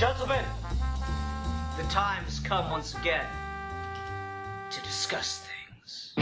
Gentlemen, the time has come once again to discuss things.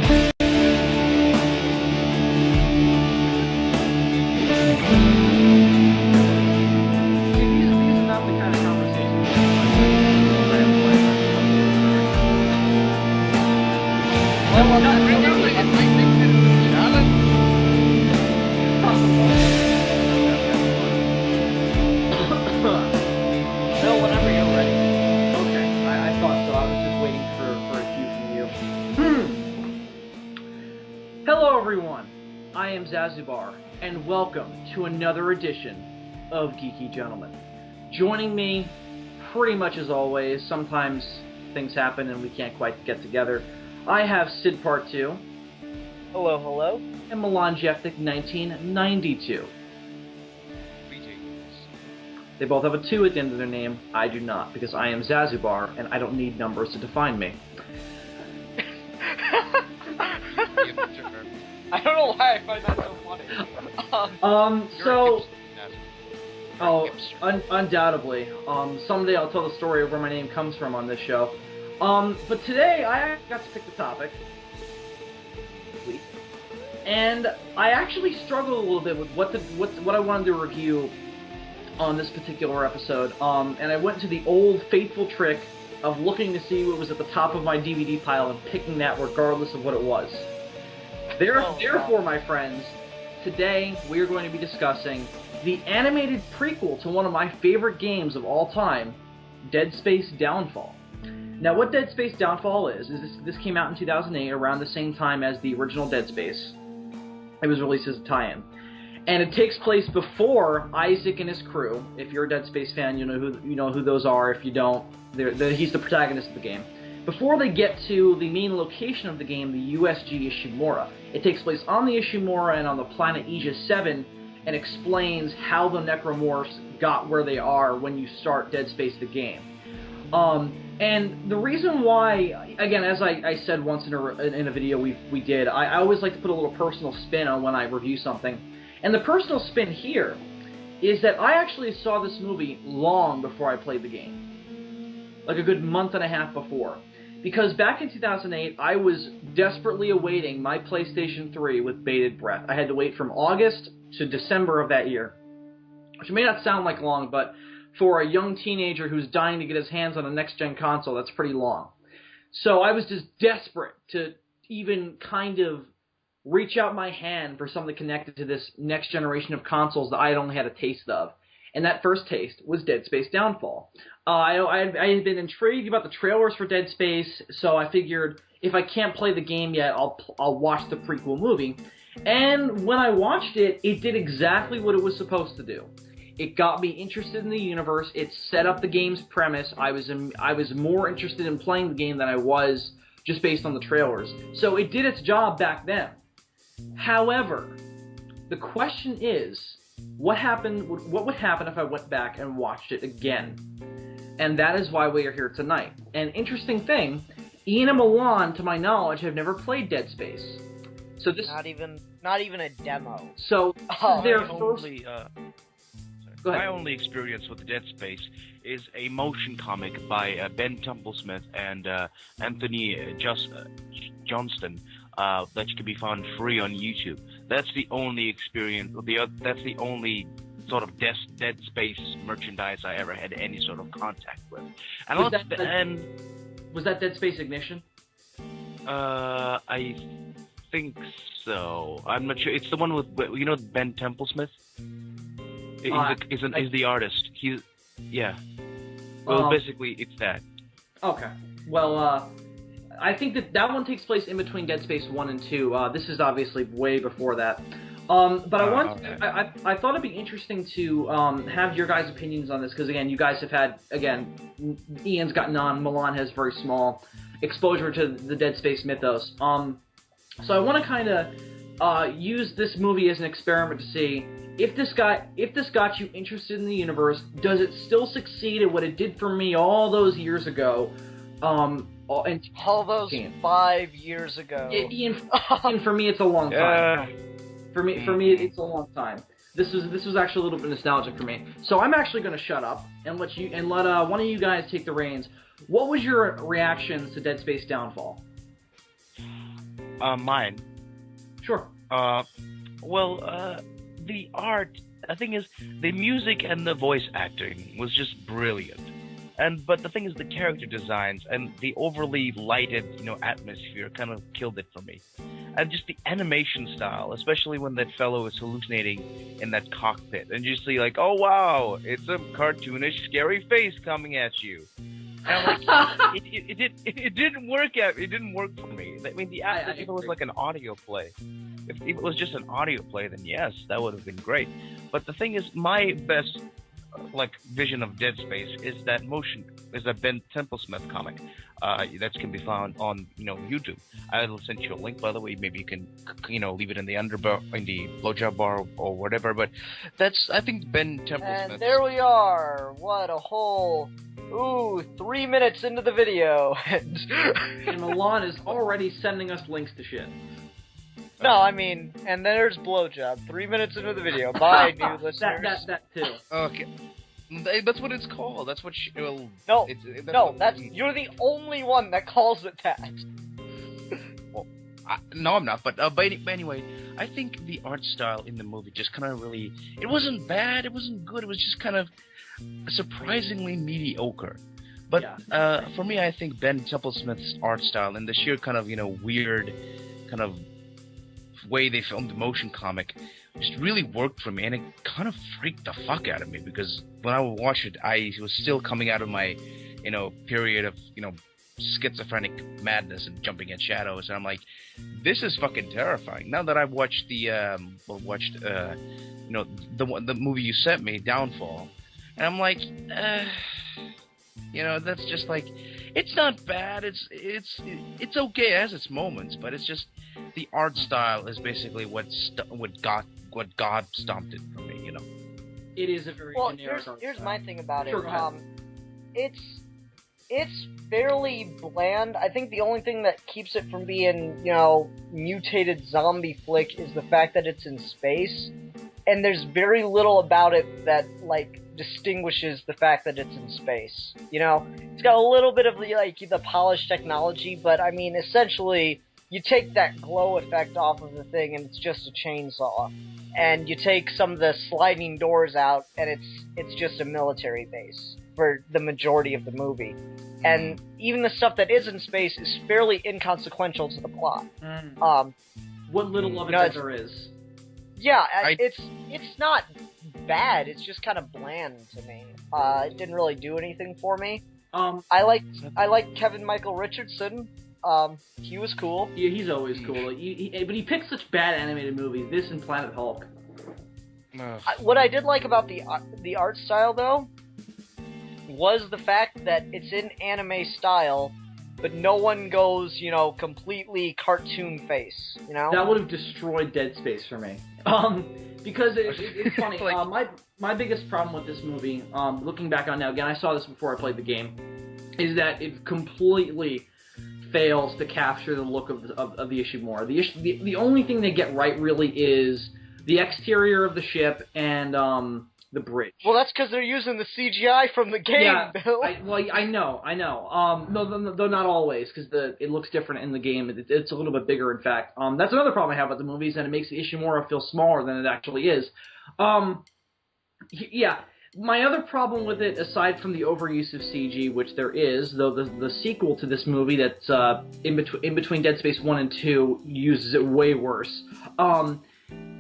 I am Zazubar, and welcome to another edition of Geeky Gentlemen. Joining me, pretty much as always, sometimes things happen and we can't quite get together, I have Sid Part 2. Hello, hello. And Milan Jeftik 1992. Greetings. They both have a 2 at the end of their name. I do not, because I am Zazubar, and I don't need numbers to define me. I don't know why I find that so funny. Undoubtedly. Someday I'll tell the story of where my name comes from on this show. But today I got to pick the topic. And I actually struggled a little bit with what I wanted to review on this particular episode. And I went to the old faithful trick of looking to see what was at the top of my DVD pile and picking that regardless of what it was. Therefore, my friends, today we are going to be discussing the animated prequel to one of my favorite games of all time, Dead Space Downfall. Now, what Dead Space Downfall is this came out in 2008, around the same time as the original Dead Space. It was released as a tie-in. And it takes place before Isaac and his crew. If you're a Dead Space fan, you know who those are. If you don't, he's the protagonist of the game. Before they get to the main location of the game, the USG Ishimura. It takes place on the Ishimura and on the planet Aegis 7, and explains how the Necromorphs got where they are when you start Dead Space the game. And the reason why, again, as I said once in a video we did, I always like to put a little personal spin on when I review something. And the personal spin here is that I actually saw this movie long before I played the game. Like a good month and a half before. Because back in 2008, I was desperately awaiting my PlayStation 3 with bated breath. I had to wait from August to December of that year. Which may not sound like long, but for a young teenager who's dying to get his hands on a next-gen console, that's pretty long. So I was just desperate to even kind of reach out my hand for something connected to this next generation of consoles that I had only had a taste of. And that first taste was Dead Space Downfall. I had been intrigued about the trailers for Dead Space, so I figured if I can't play the game yet, I'll watch the prequel movie. And when I watched it, it did exactly what it was supposed to do. It got me interested in the universe. It set up the game's premise. I was more interested in playing the game than I was just based on the trailers. So it did its job back then. However, the question is, what would happen if I went back and watched it again? And that is why we are here tonight. An interesting thing, Ian and Milan, to my knowledge, have never played Dead Space. So this not even a demo. So their first. My only experience with Dead Space is a motion comic by Ben Templesmith and Anthony Johnston that can be found free on YouTube. That's the only experience. That's the only sort of Dead Space merchandise I ever had any sort of contact with. And was that Dead Space Ignition? I think so. I'm not sure. It's the one with Ben Templesmith. He's the artist. Yeah. Well, basically, it's that. Okay. Well, I think that one takes place in between Dead Space 1 and 2. This is obviously way before that. But I thought it'd be interesting to have your guys' opinions on this, because, again, you guys have had, Ian's gotten on, Milan has very small exposure to the Dead Space mythos. So I want to kind of use this movie as an experiment to see if this got you interested in the universe. Does it still succeed at what it did for me all those years ago? All those 5 years ago. Ian, for me, it's a long time. For me, it's a long time. This was actually a little bit nostalgic for me. So I'm actually going to shut up and let one of you guys take the reins. What was your reactions to Dead Space Downfall? Mine. Sure. The art. The thing is, the music and the voice acting was just brilliant. But the thing is, the character designs and the overly lighted, atmosphere kind of killed it for me. And just the animation style, especially when that fellow is hallucinating in that cockpit, and you see like, oh wow, it's a cartoonish, scary face coming at you. And I'm like, it didn't work out. It didn't work for me. I mean, if it was like an audio play, if it was just an audio play, then yes, that would have been great. But the thing is, my best vision of Dead Space is that Ben Templesmith comic that can be found on YouTube. I'll send you a link, by the way. Maybe you can leave it in the blowjob bar or whatever. But I think Ben Templesmith. And there we are. What a whole 3 minutes into the video. And Milan is already sending us links to shit. No, I mean, and there's blowjob. 3 minutes into the video. Bye, new listeners. That too. Okay. That's what it's called. That's what. You're the only one that calls it that. Well, no, I'm not. But anyway, I think the art style in the movie just kind of really. It wasn't bad. It wasn't good. It was just kind of surprisingly mediocre. But for me, I think Ben Templesmith's art style and the sheer kind of weird kind of way they filmed the motion comic just really worked for me, and it kind of freaked the fuck out of me, because when I would watch it, I was still coming out of my period of schizophrenic madness and jumping at shadows, and I'm like, this is fucking terrifying. Now that I've watched the movie you sent me, Downfall, and I'm like, that's just like, it's not bad. It's okay. It has its moments, but it's just the art style is basically what God stomped it for me. It is a very generic art here's style. my thing about it. Sure, It's fairly bland. I think the only thing that keeps it from being mutated zombie flick is the fact that it's in space, and there's very little about it that distinguishes the fact that it's in space. It's got a little bit of the polished technology, but I mean, essentially, you take that glow effect off of the thing, and it's just a chainsaw. And you take some of the sliding doors out, and it's just a military base for the majority of the movie. And even the stuff that is in space is fairly inconsequential to the plot. What little of it there is. Yeah, it's not bad. It's just kind of bland to me. It didn't really do anything for me. I like Kevin Michael Richardson. He was cool. Yeah, he's always cool. But he picks such bad animated movies. This and Planet Hulk. What I did like about the art style, though, was the fact that it's in anime style, but no one goes, completely cartoon face. That would have destroyed Dead Space for me. Because it's funny. My biggest problem with this movie, looking back on it now, again, I saw this before I played the game, is that it completely fails to capture the look of the Ishimura. The only thing they get right really is the exterior of the ship and the bridge. Well, that's because they're using the CGI from the game, Bill. I know. No, though not always, because it looks different in the game. It's a little bit bigger, in fact. That's another problem I have with the movies, and it makes the Ishimura feel smaller than it actually is. My other problem with it, aside from the overuse of CG, which there is, though the sequel to this movie that's in between Dead Space 1 and 2 uses it way worse,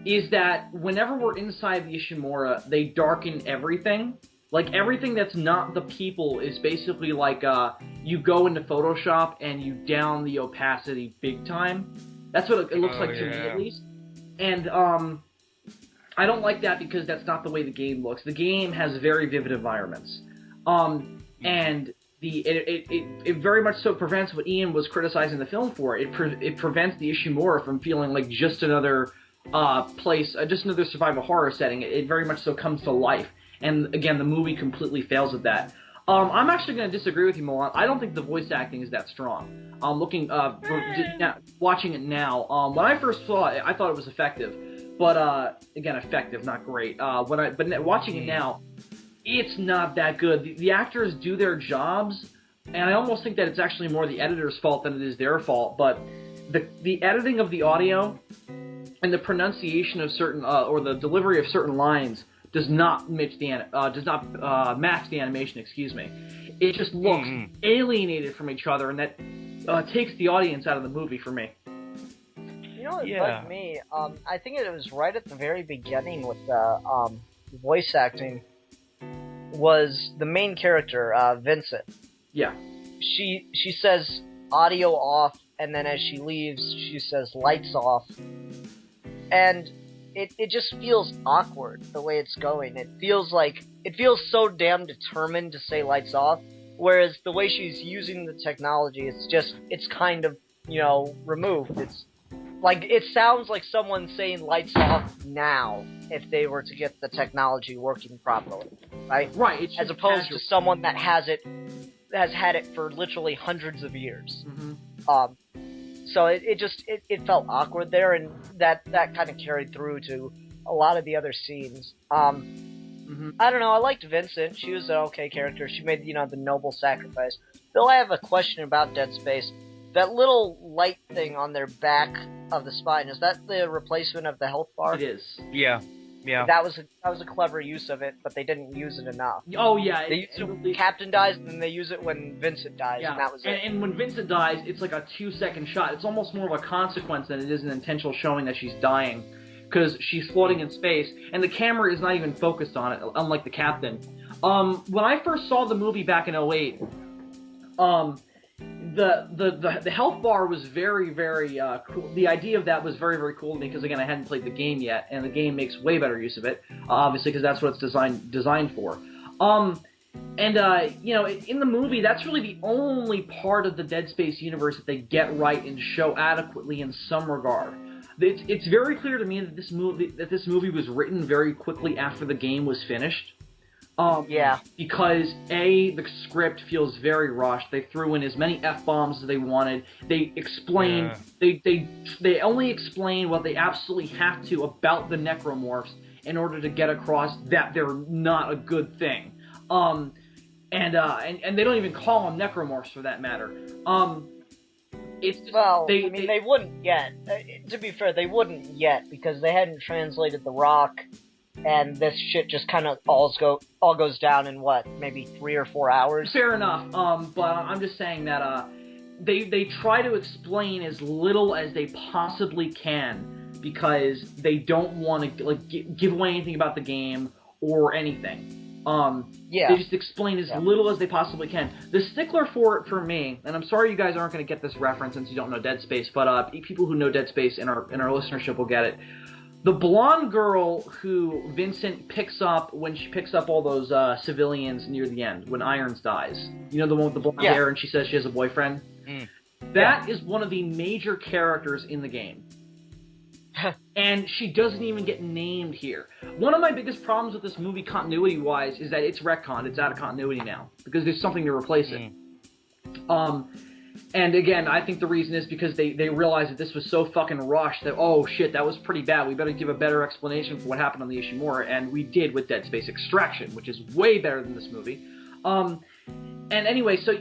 is that whenever we're inside the Ishimura, they darken everything. Like, everything that's not the people is basically like, you go into Photoshop and you down the opacity big time. That's what it looks like to me, at least. And, I don't like that because that's not the way the game looks. The game has very vivid environments. And it very much so prevents what Ian was criticizing the film for. It prevents the Ishimura from feeling like just another just another survival horror setting. It very much so comes to life. And again, the movie completely fails at that. I'm actually going to disagree with you, Milan. I don't think the voice acting is that strong. Watching it now, when I first saw it, I thought it was effective. but again, effective, not great. But watching it now, it's not that good. The actors do their jobs, and I almost think that it's actually more the editor's fault than it is their fault. But the editing of the audio and the pronunciation of certain or the delivery of certain lines does not match the animation. Excuse me. It just looks alienated from each other, and that takes the audience out of the movie for me. You know what bugged me? I think it was right at the very beginning with the voice acting. Was the main character Vincent? Yeah. She says audio off, and then as she leaves, she says lights off, and it just feels awkward the way it's going. It feels so damn determined to say lights off, whereas the way she's using the technology, it's kind of, removed. It's like, it sounds like someone saying lights off now if they were to get the technology working properly, right? Right. As opposed to someone that has had it for literally hundreds of years. Mm-hmm. So it felt awkward there, and that kind of carried through to a lot of the other scenes. I don't know, I liked Vincent. She was an okay character. She made, the noble sacrifice. Though I have a question about Dead Space. That little light thing on their back of the spine, is that the replacement of the health bar? It is. Yeah. That was a clever use of it, but they didn't use it enough. Oh yeah. They use it when Captain dies, and then they use it when Vincent dies, and that was it. And when Vincent dies, it's like a 2-second shot. It's almost more of a consequence than it is an intentional showing that she's dying, because she's floating in space, and the camera is not even focused on it, unlike the Captain. When I first saw the movie back in 2008, the health bar was very, very cool. The idea of that was very, very cool to me because, again, I hadn't played the game yet, and the game makes way better use of it, obviously, because that's what it's designed for. In the movie, that's really the only part of the Dead Space universe that they get right and show adequately in some regard. It's very clear to me that this movie was written very quickly after the game was finished. Because the script feels very rushed. They threw in as many F-bombs as they wanted. They explain, they only explain what they absolutely have to about the Necromorphs in order to get across that they're not a good thing. And they don't even call them Necromorphs for that matter. They wouldn't yet. To be fair, they wouldn't yet because they hadn't translated the rock. And this shit just kind of all goes down in maybe 3 or 4 hours. Fair enough. But I'm just saying that they try to explain as little as they possibly can because they don't want to give away anything about the game or anything. They just explain as little as they possibly can. The stickler for it for me, and I'm sorry you guys aren't going to get this reference since you don't know Dead Space, but people who know Dead Space in our listenership will get it. The blonde girl who Vincent picks up when she picks up all those civilians near the end, when Irons dies. You know, the one with the blonde hair and she says she has a boyfriend? That is one of the major characters in the game. And she doesn't even get named here. One of my biggest problems with this movie continuity-wise is that it's retconned. It's out of continuity now. Because there's something to replace it. And again, I think the reason is because they realized that this was so fucking rushed that, oh shit, that was pretty bad. We better give a better explanation for what happened on the Ishimura, and we did with Dead Space Extraction, which is way better than this movie. And anyway, so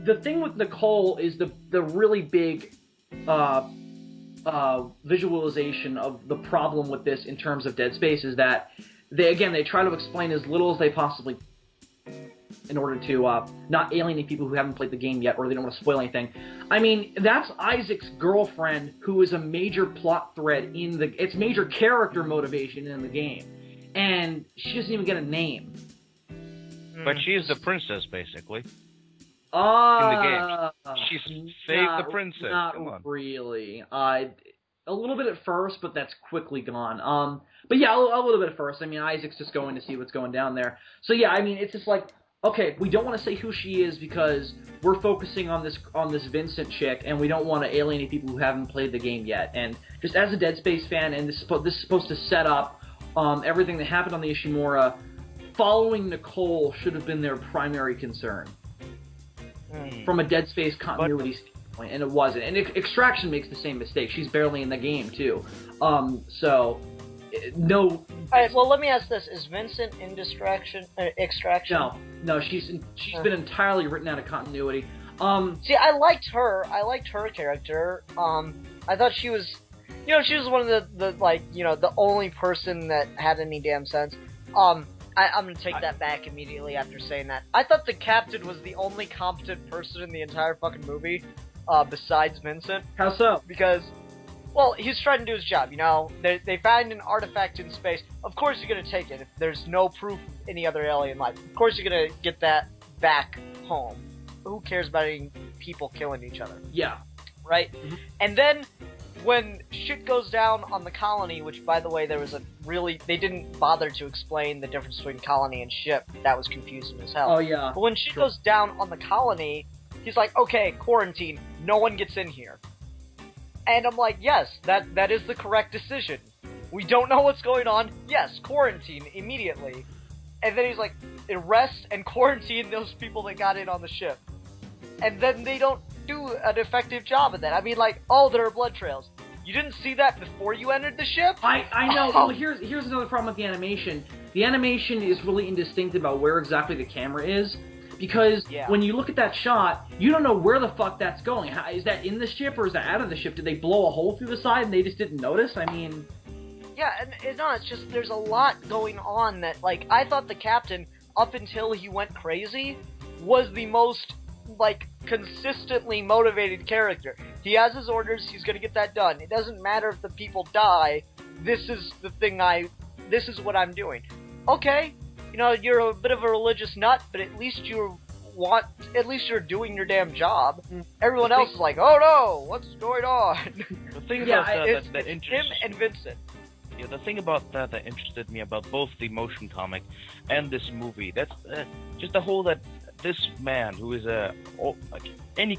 the thing with Nicole is the really big visualization of the problem with this in terms of Dead Space is that they try to explain as little as they possibly can in order to not alienate people who haven't played the game yet or they don't want to spoil anything. I mean, that's Isaac's girlfriend, who is a major plot thread it's major character motivation in the game. And she doesn't even get a name. But she is the princess, basically. In the game. She's saved the princess. Not Come on. really. A little bit at first, but that's quickly gone. But yeah, a little bit at first. I mean, Isaac's just going to see what's going down there. So yeah, I mean, it's just like, okay, we don't want to say who she is because we're focusing on this Vincent chick, and we don't want to alienate people who haven't played the game yet. And just as a Dead Space fan, and this is supposed to set up everything that happened on the Ishimura, following Nicole should have been their primary concern from a Dead Space continuity standpoint, and it wasn't. And Extraction makes the same mistake. She's barely in the game too. So no. All right. Well, let me ask this: is Vincent in Extraction? No. She's been entirely written out of continuity. See, I liked her. I liked her character. I thought she was, she was one of the the only person that had any damn sense. I'm gonna take that back immediately after saying that. I thought the captain was the only competent person in the entire fucking movie, besides Vincent. How so? Because, well, he's trying to do his job, They find an artifact in space. Of course you're gonna take it if there's no proof of any other alien life. Of course you're gonna get that back home. Who cares about any people killing each other? Yeah. Right? Mm-hmm. And then, when shit goes down on the colony, which, by the way, they didn't bother to explain the difference between colony and ship. That was confusing as hell. Oh, yeah. But when shit goes down on the colony, he's like, okay, quarantine, no one gets in here. And I'm like, yes, that is the correct decision. We don't know what's going on, yes, quarantine, immediately. And then he's like, arrest and quarantine those people that got in on the ship. And then they don't do an effective job of that. I mean, like, there are blood trails. You didn't see that before you entered the ship? I know. Well, here's another problem with the animation. The animation is really indistinct about where exactly the camera is. Because when you look at that shot, you don't know where the fuck that's going. Is that in the ship or is that out of the ship? Did they blow a hole through the side and they just didn't notice? I mean... Yeah, and it's just, there's a lot going on that, like, I thought the captain, up until he went crazy, was the most, consistently motivated character. He has his orders, he's gonna get that done. It doesn't matter if the people die, this is what I'm doing. Okay, you're a bit of a religious nut, but at least you're doing your damn job. Everyone else is like, oh no, what's going on? The thing about that him and Vincent. Yeah, the thing about that interested me about both the motion comic and this movie, that's just the whole that this man who is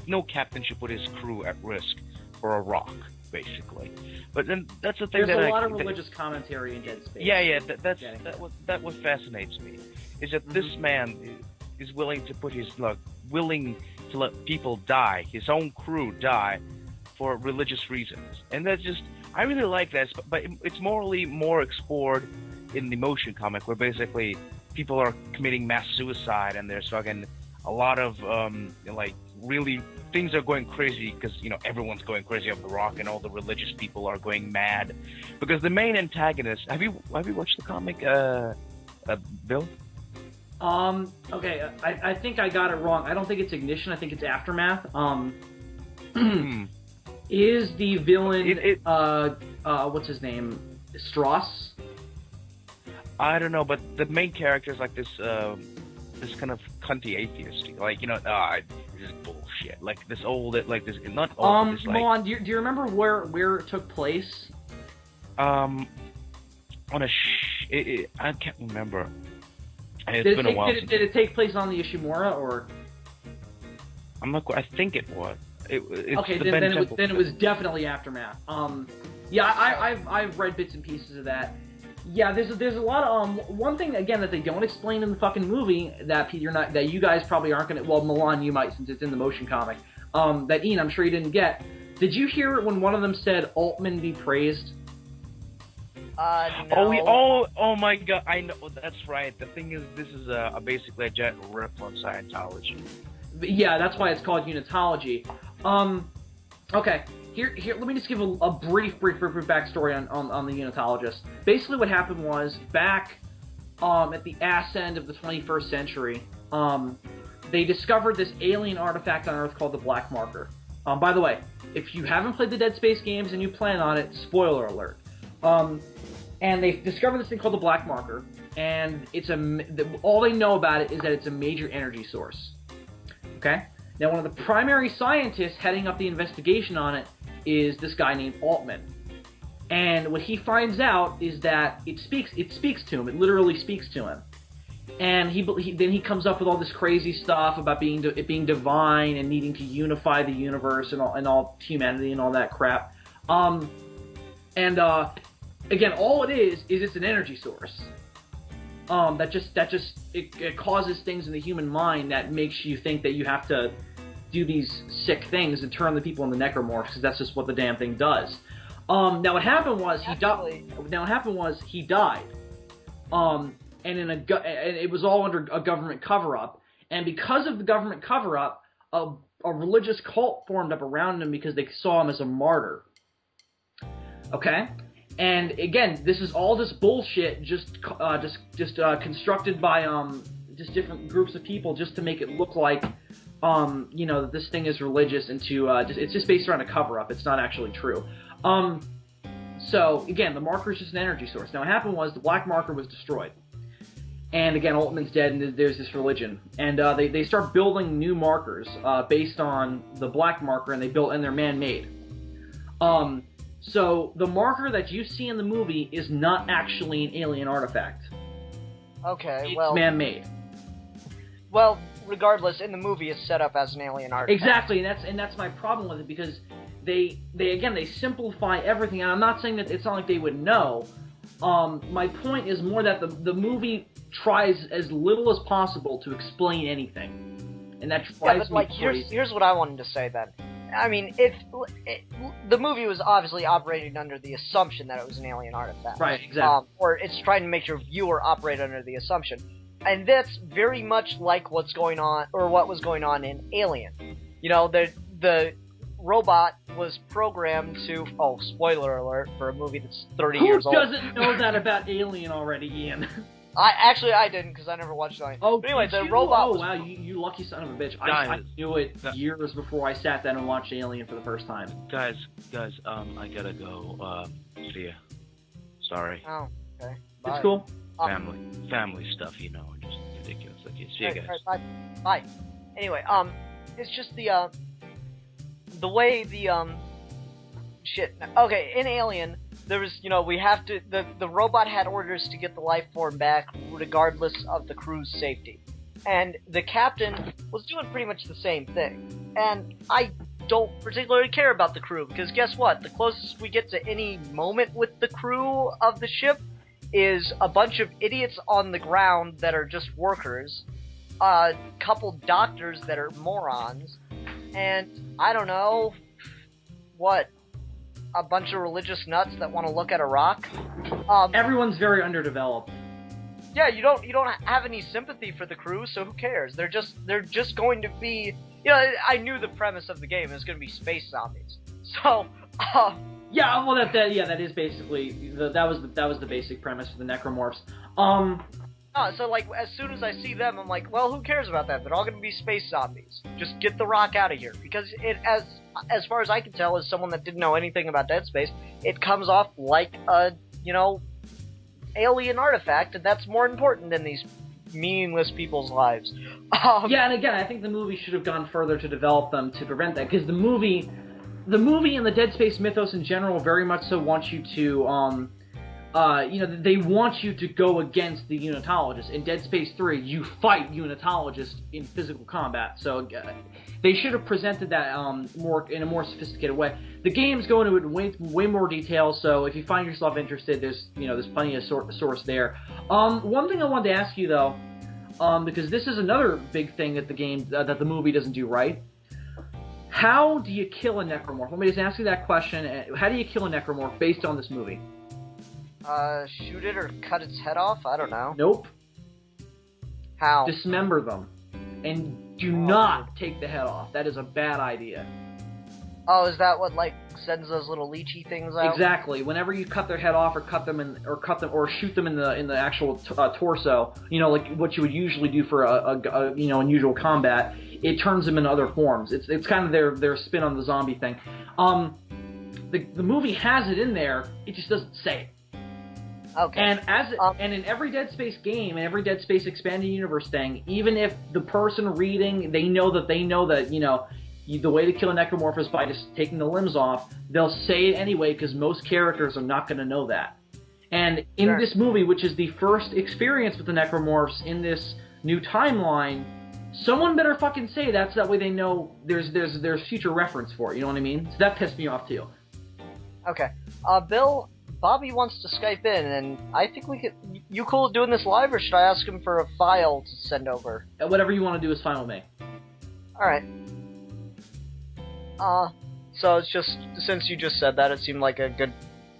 no captain should put his crew at risk for a rock, basically. But then that's the thing. There's a lot of religious commentary in Dead Space. Yeah, that what fascinates me is that this man is willing to put willing to let people die, his own crew die, for religious reasons, and that's just. I really like that, but it's morally more explored in the motion comic, where basically people are committing mass suicide, and there's fucking a lot of really things are going crazy because everyone's going crazy off the rock, and all the religious people are going mad because the main antagonist. Have you watched the comic, Bill? Okay, I think I got it wrong. I don't think it's Ignition. I think it's Aftermath. Is the villain, what's his name, Strauss? I don't know, but the main character is like this kind of cunty atheist. This is bullshit. Like this old, not old. Milan, do you remember where it took place? On a I can't remember. It's been a while. Did it take place on the Ishimura, or? I think it was. Okay, then it was definitely Aftermath. I've read bits and pieces of that. Yeah, there's a lot of one thing again that they don't explain in the fucking movie that you guys probably aren't gonna. Well, Milan, you might since it's in the motion comic. That Ian, I'm sure you didn't get. Did you hear it when one of them said Altman be praised? No. Oh my god! I know that's right. The thing is, this is basically a jet rip on Scientology. Yeah, that's why it's called Unitology. Okay, here. Let me just give a brief backstory on the Unitologists. Basically, what happened was back at the ass end of the 21st century, they discovered this alien artifact on Earth called the Black Marker. By the way, if you haven't played the Dead Space games and you plan on it, spoiler alert. And they discovered this thing called the Black Marker, and all they know about it is that it's a major energy source. Okay? Now, one of the primary scientists heading up the investigation on it is this guy named Altman. And what he finds out is that it speaks to him. It literally speaks to him. And then he comes up with all this crazy stuff about it being divine and needing to unify the universe and all humanity and all that crap. Again, all it is it's an energy source. It causes things in the human mind that makes you think that you have to do these sick things and turn the people into necromorphs, because that's just what the damn thing does. Now what happened was Actually- he died. And it was all under a government cover-up. And because of the government cover-up, a religious cult formed up around him because they saw him as a martyr. Okay? And again, this is all this bullshit just constructed by just different groups of people just to make it look like that this thing is religious and it's just based around a cover-up. It's not actually true. So again, the marker is just an energy source. Now what happened was the black marker was destroyed. And again, Altman's dead, and there's this religion. And they start building new markers based on the black marker, and they're man-made. So the marker that you see in the movie is not actually an alien artifact. Okay, It's man-made. Well, regardless, in the movie, it's set up as an alien artifact. Exactly, and that's my problem with it, because they simplify everything. And I'm not saying that it's not like they would know. My point is more that the movie tries as little as possible to explain anything, and that drives me crazy. Here's what I wanted to say then. I mean, the movie was obviously operating under the assumption that it was an alien artifact. Right, exactly. Or it's trying to make your viewer operate under the assumption. And that's very much like what was going on in Alien. The robot was programmed to... Oh, spoiler alert for a movie that's 30 years old. Who doesn't know that about Alien already, Ian? I didn't, because I never watched Alien. Oh, but anyway, the you? robot Oh, was... wow, you lucky son of a bitch. Guys, I knew it years before I sat down and watched Alien for the first time. Guys, I gotta go. See ya. Sorry. Oh, okay. Bye. It's cool. Family stuff, just ridiculous. Okay, see you guys. Right, bye. Anyway, it's just the way shit. Okay, in Alien, there was, we have to, the robot had orders to get the life form back regardless of the crew's safety. And the captain was doing pretty much the same thing. And I don't particularly care about the crew, because guess what? The closest we get to any moment with the crew of the ship is a bunch of idiots on the ground that are just workers, a couple doctors that are morons, and, I don't know, a bunch of religious nuts that want to look at a rock? Everyone's very underdeveloped. Yeah, you don't have any sympathy for the crew, so who cares? They're just going to be... I knew the premise of the game is going to be space zombies. So, yeah, well, that is basically that was the basic premise for the Necromorphs. So like as soon as I see them, I'm like, well, who cares about that? They're all going to be space zombies. Just get the rock out of here, because it, as far as I can tell, as someone that didn't know anything about Dead Space, it comes off like a alien artifact, and that's more important than these meaningless people's lives. Yeah, and again, I think the movie should have gone further to develop them to prevent that, because the movie and the Dead Space mythos in general very much so want you to, they want you to go against the unitologist. In Dead Space 3, you fight unitologists in physical combat, so they should have presented that in a more sophisticated way. The games go into it in way more detail, so if you find yourself interested, there's plenty of source there. One thing I wanted to ask you though, because this is another big thing that that the movie doesn't do right. How do you kill a necromorph? Let me just ask you that question. How do you kill a necromorph based on this movie? Shoot it or cut its head off? I don't know. Nope. How? Dismember them. And do not take the head off. That is a bad idea. Oh, is that what, sends those little leechy things out? Exactly. Whenever you cut their head off or shoot them in the actual torso, like what you would usually do for a unusual combat, it turns them into other forms. It's kind of their spin on the zombie thing. The movie has it in there, it just doesn't say it. Okay. And in every Dead Space game and every Dead Space expanded universe thing, even if the person reading they know that the way to kill a necromorph is by just taking the limbs off, they'll say it anyway because most characters are not going to know that. And in this movie, which is the first experience with the necromorphs in this new timeline, someone better fucking say that's that way they know there's future reference for it. You know what I mean? So that pissed me off too. Okay. Bill, Bobby wants to Skype in, and I think we could... You cool with doing this live, or should I ask him for a file to send over? Whatever you want to do is fine with me. Alright. So it's just, since you just said that, it seemed like a good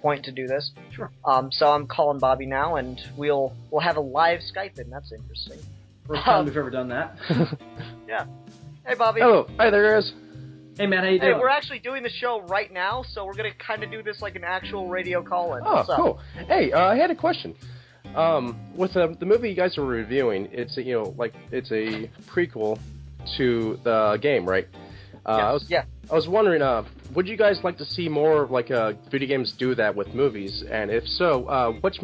point to do this. Sure. So I'm calling Bobby now, and we'll have a live Skype in. That's interesting. First time we've ever done that. Yeah. Hey, Bobby. Oh, hi there, guys. Hey, man, how you doing? Hey, we're actually doing the show right now, so we're gonna kind of do this like an actual radio call-in. Oh, What's up? cool. Hey, I had a question. With the movie you guys are reviewing, it's it's a prequel to the game, right? Yes. I was wondering, would you guys like to see more video games do that with movies? And if so, which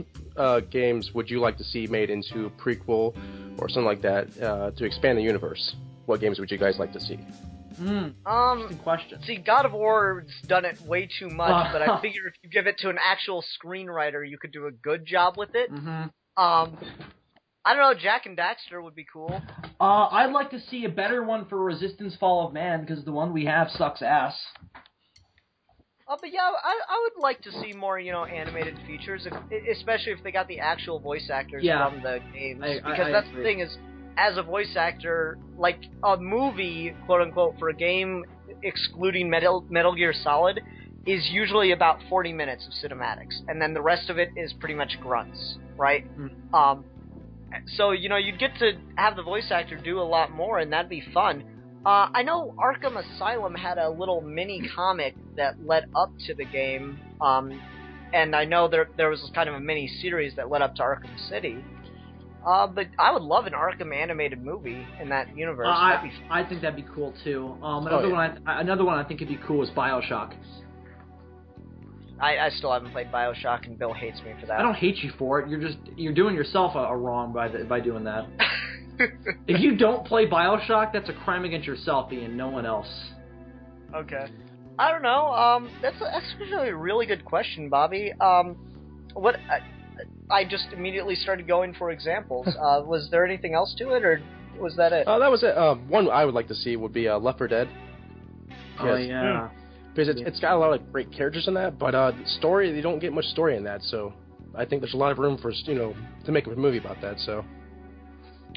games would you like to see made into prequel or something like that to expand the universe? What games would you guys like to see? Interesting question. See, God of War's done it way too much, but I figure if you give it to an actual screenwriter, you could do a good job with it. Mm-hmm. I don't know, Jack and Daxter would be cool. I'd like to see a better one for Resistance Fall of Man, because the one we have sucks ass. But yeah, I would like to see more, animated features, especially if they got the actual voice actors from the games. Because that's the thing is, as a voice actor, like a movie, quote unquote, for a game, excluding Metal Gear Solid, is usually about 40 minutes of cinematics, and then the rest of it is pretty much grunts, right? Mm. So, you'd get to have the voice actor do a lot more, and that'd be fun. I know Arkham Asylum had a little mini comic that led up to the game, and I know there was kind of a mini series that led up to Arkham City. But I would love an Arkham animated movie in that universe. I think that'd be cool too. Another one I think would be cool is BioShock. I still haven't played BioShock, and Bill hates me for that. I don't hate you for it. You're doing yourself a wrong by doing that. If you don't play BioShock, that's a crime against yourself, Ian, no one else. Okay. I don't know. That's actually a really good question, Bobby. I just immediately started going for examples. Was there anything else to it, or was that it? That was it. One I would like to see would be Left 4 Dead. Oh, yeah. Because it's got a lot of great characters in that, but story, they don't get much story in that, so I think there's a lot of room for, to make a movie about that, so.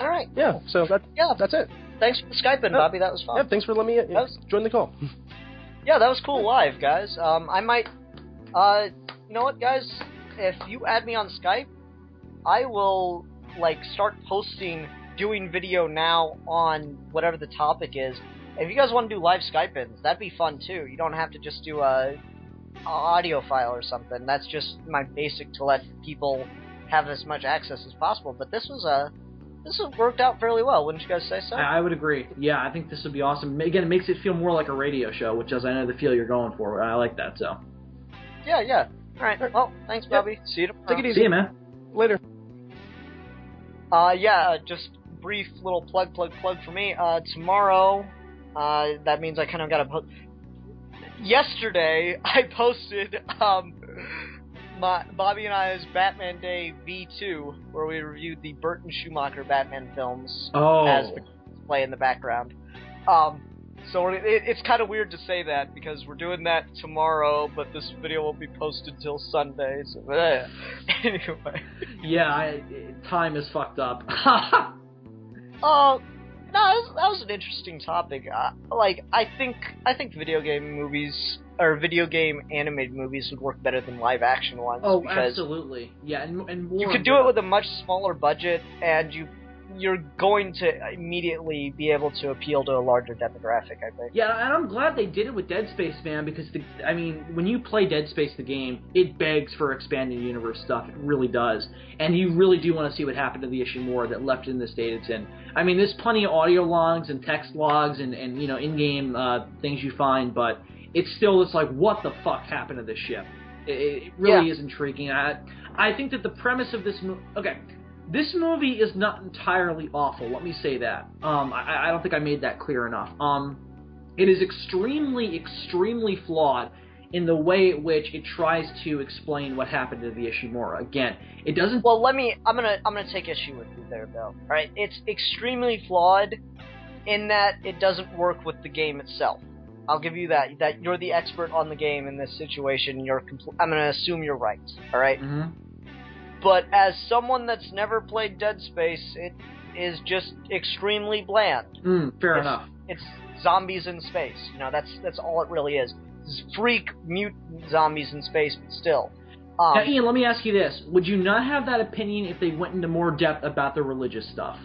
All right. Yeah, so that's it. Thanks for Skyping, Bobby. That was fun. Yeah, thanks for letting me join the call. Yeah, that was cool live, guys. I might, you know what, guys? If you add me on Skype, I will, start doing video now on whatever the topic is. If you guys want to do live Skype-ins, that'd be fun, too. You don't have to just do a audio file or something. That's just my basic to let people have as much access as possible. But this has worked out fairly well, wouldn't you guys say so? I would agree. Yeah, I think this would be awesome. Again, it makes it feel more like a radio show, which is, I know, the feel you're going for. I like that, so. Yeah. All right. Well, thanks, Bobby. Yep. See you tomorrow. Take it easy. See you, man. Later. Just brief little plug for me. Tomorrow, that means I kind of got to yesterday, I posted Bobby and I's Batman Day V2, where we reviewed the Burton Schumacher Batman films as the play in the background. So it's kind of weird to say that, because we're doing that tomorrow, but this video won't be posted till Sunday, so anyway. Yeah, time is fucked up. No, that was an interesting topic. I think video game movies, or video game animated movies, would work better than live action ones. Oh, because absolutely. Yeah, and more. You could do it with a much smaller budget, and you're going to immediately be able to appeal to a larger demographic, I think. Yeah, and I'm glad they did it with Dead Space, man, because, when you play Dead Space, the game, it begs for expanded universe stuff. It really does. And you really do want to see what happened to the Ishimura that left in the state it's in. There's plenty of audio logs and text logs and in-game things you find, but it's still just like, what the fuck happened to this ship? It really is intriguing. I think that the premise of this movie... Okay. This movie is not entirely awful, let me say that. I don't think I made that clear enough. It is extremely, extremely flawed in the way in which it tries to explain what happened to the Ishimura. Again, it doesn't... Well, I'm gonna take issue with you there, Bill. Alright, it's extremely flawed in that it doesn't work with the game itself. I'll give you that. That you're the expert on the game in this situation. I'm gonna assume you're right, alright? Mm-hmm. But as someone that's never played Dead Space, it is just extremely bland. Fair enough. It's zombies in space. That's all it really is. freak mutant zombies in space, but still. Now, Ian, let me ask you this. Would you not have that opinion if they went into more depth about the religious stuff?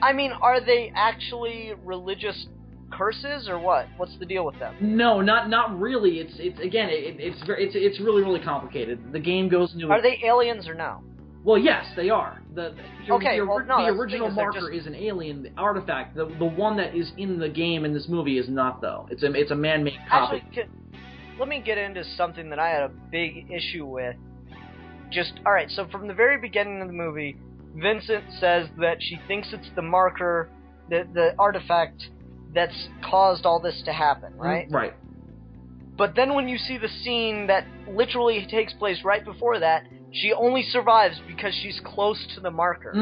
I mean, are they actually religious curses, or what? What's the deal with them? No, not really. It's really complicated. The game goes into... Are they aliens or no? Well, yes, they are. The original the marker is an alien. The artifact, the one that is in the game in this movie, is not, though. It's a man-made copy. Actually, let me get into something that I had a big issue with. Alright, so from the very beginning of the movie, Vincent says that she thinks it's the marker, the artifact, that's caused all this to happen, right? Right. But then when you see the scene that literally takes place right before that, she only survives because she's close to the marker.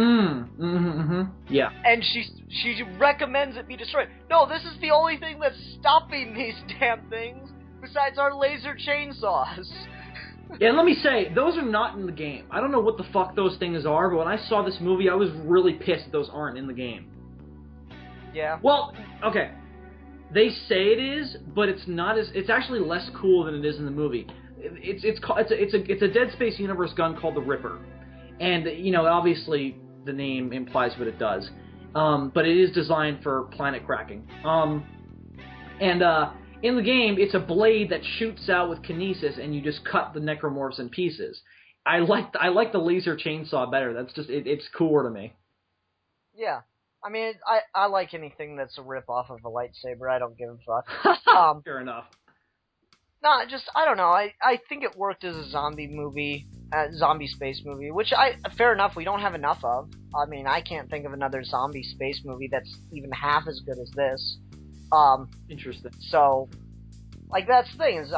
Yeah. And she recommends it be destroyed. No, this is the only thing that's stopping these damn things, besides our laser chainsaws. Yeah, and let me say, those are not in the game. I don't know what the fuck those things are, but when I saw this movie, I was really pissed that those aren't in the game. Yeah. Well, okay. They say it is, but it's not as. It's actually less cool than it is in the movie. It's a Dead Space Universe gun called the Ripper, and obviously the name implies what it does, but it is designed for planet cracking. In the game, it's a blade that shoots out with kinesis, and you just cut the Necromorphs in pieces. I like the laser chainsaw better. That's just it's cooler to me. Yeah. I mean, I like anything that's a rip-off of a lightsaber. I don't give a fuck. Fair enough. No, I don't know. I think it worked as a zombie movie, zombie space movie, which fair enough, we don't have enough of. I mean, I can't think of another zombie space movie that's even half as good as this. Interesting. So, that's the thing, is,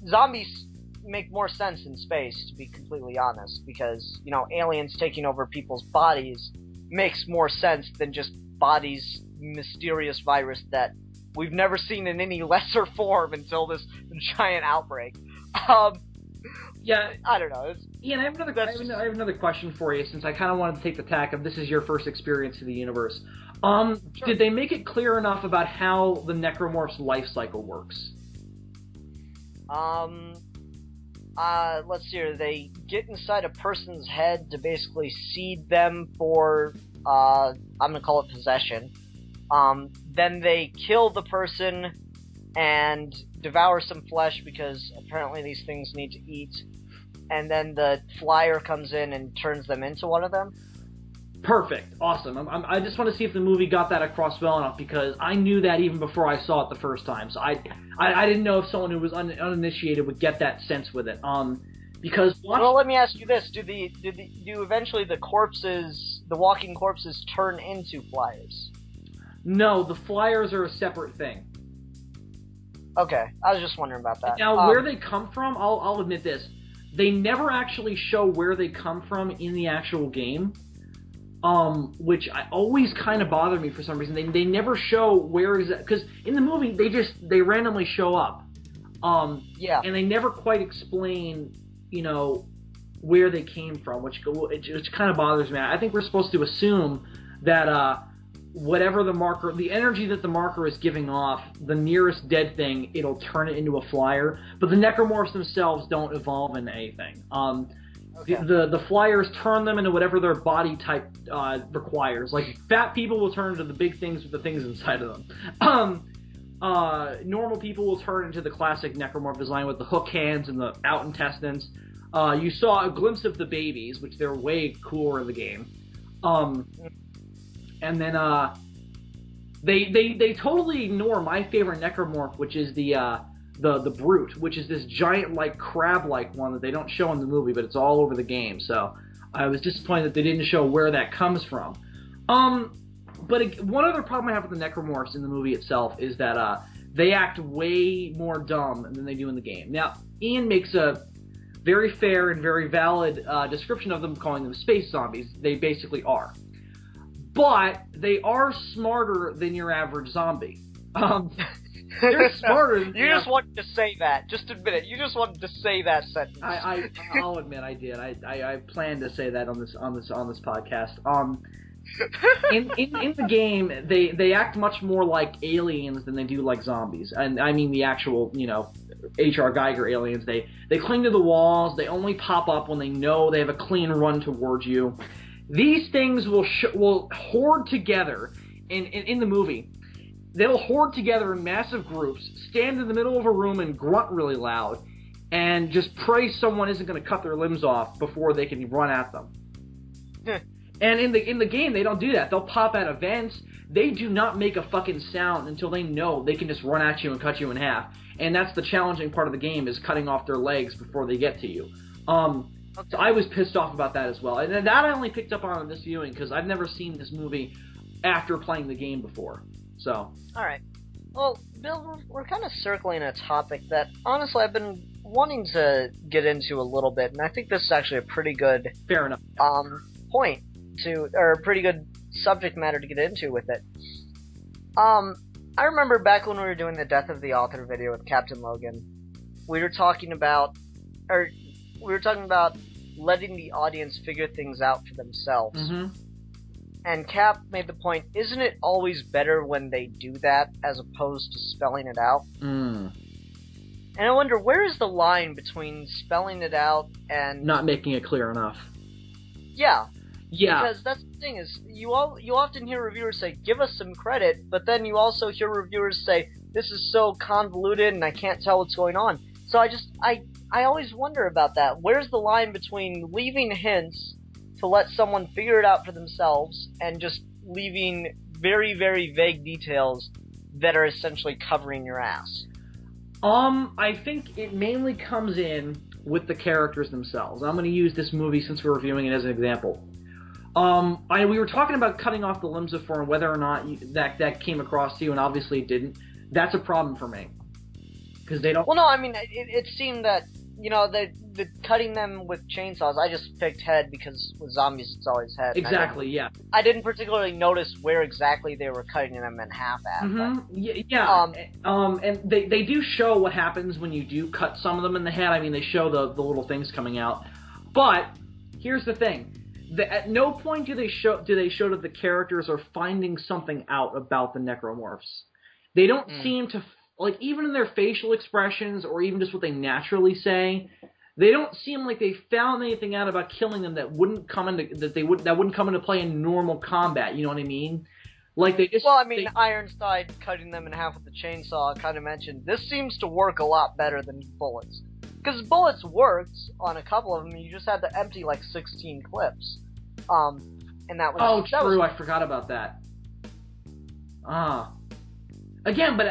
zombies make more sense in space, to be completely honest, because, aliens taking over people's bodies makes more sense than just bodies, mysterious virus that we've never seen in any lesser form until this giant outbreak. Yeah, I don't know. Ian, I have another question for you, since I kind of wanted to take the tack of this is your first experience to the universe. Sure. Did they make it clear enough about how the Necromorph's life cycle works? Let's see here. They get inside a person's head to basically seed them for, I'm gonna call it possession. Then they kill the person and devour some flesh because apparently these things need to eat. And then the flyer comes in and turns them into one of them. Perfect. Awesome. I just want to see if the movie got that across well enough, because I knew that even before I saw it the first time. So I didn't know if someone who was uninitiated would get that sense with it. Well, let me ask you this: do eventually the walking corpses, turn into flyers? No, the flyers are a separate thing. Okay, I was just wondering about that. Now, where they come from, I'll admit this: they never actually show where they come from in the actual game. Which always kind of bothered me for some reason. They never show where is it, because in the movie they randomly show up. Yeah. And they never quite explain, where they came from, which kind of bothers me. I think we're supposed to assume that whatever the energy that the marker is giving off, the nearest dead thing, it'll turn it into a flyer. But the Necromorphs themselves don't evolve into anything. Okay. The flyers turn them into whatever their body type requires. Like, fat people will turn into the big things with the things inside of them. Normal people will turn into the classic Necromorph design with the hook hands and the out intestines. You saw a glimpse of the babies, which they're way cooler in the game. And then they totally ignore my favorite Necromorph, which is the Brute, which is this giant, crab-like one that they don't show in the movie, but it's all over the game. So I was disappointed that they didn't show where that comes from. But one other problem I have with the Necromorphs in the movie itself is that they act way more dumb than they do in the game. Now, Ian makes a very fair and very valid description of them, calling them space zombies. They basically are. But they are smarter than your average zombie. They're smarter than... You just wanted to say that. Just admit it. You just wanted to say that sentence. I'll admit I did. I planned to say that on this podcast. in the game, they act much more like aliens than they do like zombies. And I mean the actual, H.R. Geiger aliens. They cling to the walls. They only pop up when they know they have a clean run towards you. These things will hoard together in the movie. They'll hoard together in massive groups, stand in the middle of a room and grunt really loud, and just pray someone isn't going to cut their limbs off before they can run at them. And in the game, they don't do that. They'll pop out of vents. They do not make a fucking sound until they know they can just run at you and cut you in half. And that's the challenging part of the game, is cutting off their legs before they get to you. So I was pissed off about that as well. And that I only picked up on this viewing, because I've never seen this movie after playing the game before. So. Alright. Well, Bill, we're kind of circling a topic that, honestly, I've been wanting to get into a little bit, and I think this is actually a pretty good... Fair enough. Point to, or a pretty good subject matter to get into with it. I remember back when we were doing the Death of the Author video with Captain Logan, we were talking about letting the audience figure things out for themselves. Mm-hmm. And Cap made the point, isn't it always better when they do that as opposed to spelling it out? Mm. And I wonder, where is the line between spelling it out and... not making it clear enough. Yeah. Yeah. Because that's the thing, is you often hear reviewers say, give us some credit, but then you also hear reviewers say, this is so convoluted and I can't tell what's going on. So I always wonder about that. Where's the line between leaving hints to let someone figure it out for themselves and just leaving very, very vague details that are essentially covering your ass? I think it mainly comes in with the characters themselves. I'm going to use this movie, since we're reviewing it, as an example. We were talking about cutting off the limbs of Thor and whether or not that came across to you, and obviously it didn't. That's a problem for me. Because they don't... Well, no, I mean, it seemed that, the cutting them with chainsaws, I just picked head because with zombies it's always head. Exactly, yeah. I didn't particularly notice where exactly they were cutting them in half at. Mm-hmm. Yeah. And they do show what happens when you do cut some of them in the head. I mean, they show the little things coming out. But here's the thing. At no point do they show that the characters are finding something out about the Necromorphs. They don't seem to, even in their facial expressions or even just what they naturally say, they don't seem like they found anything out about killing them that wouldn't come into play in normal combat. You know what I mean? Ironside cutting them in half with the chainsaw kind of mentioned, this seems to work a lot better than bullets. Because bullets worked on a couple of them, you just had to empty 16 clips. And that was... Oh, true, I forgot about that. Again, but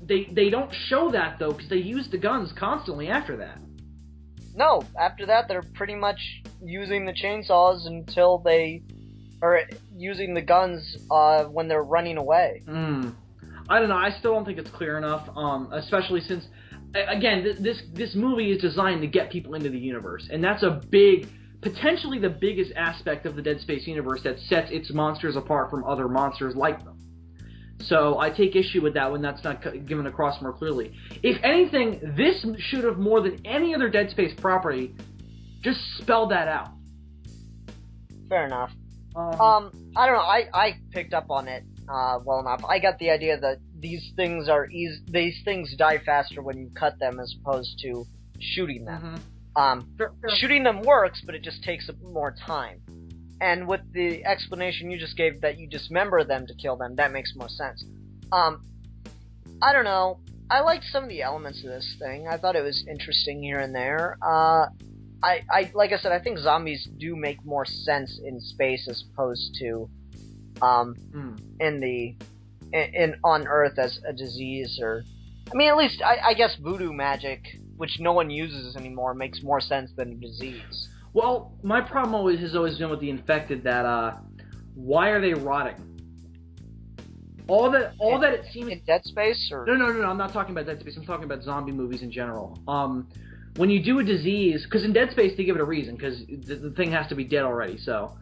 they don't show that, though, because they use the guns constantly after that. No, after that, they're pretty much using the chainsaws until they... or using the guns when they're running away. I don't know, I still don't think it's clear enough, especially since... Again, this movie is designed to get people into the universe, and that's potentially the biggest aspect of the Dead Space universe that sets its monsters apart from other monsters like them. So I take issue with that when that's not given across more clearly. If anything, this should have, more than any other Dead Space property, just spelled that out. Fair enough. I don't know, I picked up on it well enough. I got the idea that these things die faster when you cut them as opposed to shooting them. Shooting them works, but it just takes more time. And with the explanation you just gave that you dismember them to kill them, that makes more sense. I don't know. I liked some of the elements of this thing. I thought it was interesting here and there. Like I said, I think zombies do make more sense in space as opposed to on Earth as a disease, or I mean, at least I guess voodoo magic, which no one uses anymore, makes more sense than a disease. Well, my problem has always been with the infected that why are they rotting? All that it seems in Dead Space, or no, I'm not talking about Dead Space. I'm talking about zombie movies in general. When you do a disease, because in Dead Space they give it a reason, because the thing has to be dead already. So,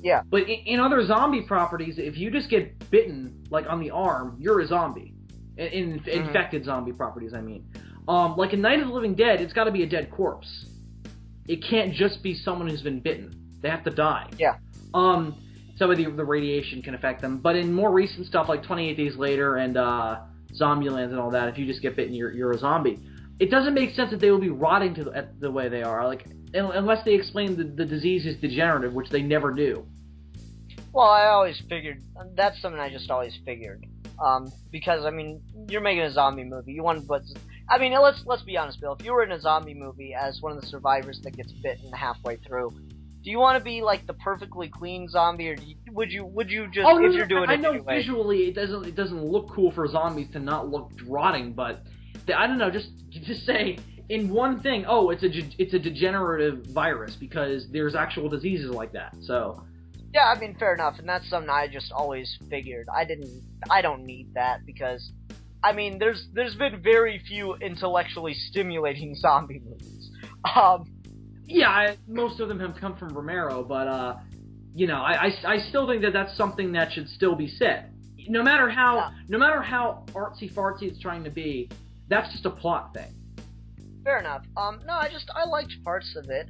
yeah. But in other zombie properties, if you just get bitten, on the arm, you're a zombie. In infected zombie properties, I mean. Like in Night of the Living Dead, it's got to be a dead corpse. It can't just be someone who's been bitten. They have to die. Yeah. some of the radiation can affect them. But in more recent stuff like 28 Days Later and Zombieland and all that, if you just get bitten, you're a zombie. It doesn't make sense that they will be rotting the way they are, like unless they explain the disease is degenerative, which they never do. Well, I always figured that's something I just always figured. Because I mean, you're making a zombie movie. You want to put. I mean, let's be honest, Bill. If you were in a zombie movie as one of the survivors that gets bitten halfway through, do you want to be like the perfectly clean zombie, or would you just if you're doing it anyway? I know visually it doesn't look cool for zombies to not look rotting, but I don't know. Just say in one thing, oh, it's a degenerative virus because there's actual diseases like that. So. Yeah, I mean, fair enough, and that's something I just always figured. I don't need that because, I mean, there's been very few intellectually stimulating zombie movies. Yeah, most of them have come from Romero, but you know, I still think that that's something that should still be said. No matter how artsy fartsy it's trying to be, that's just a plot thing. Fair enough. No, I liked parts of it.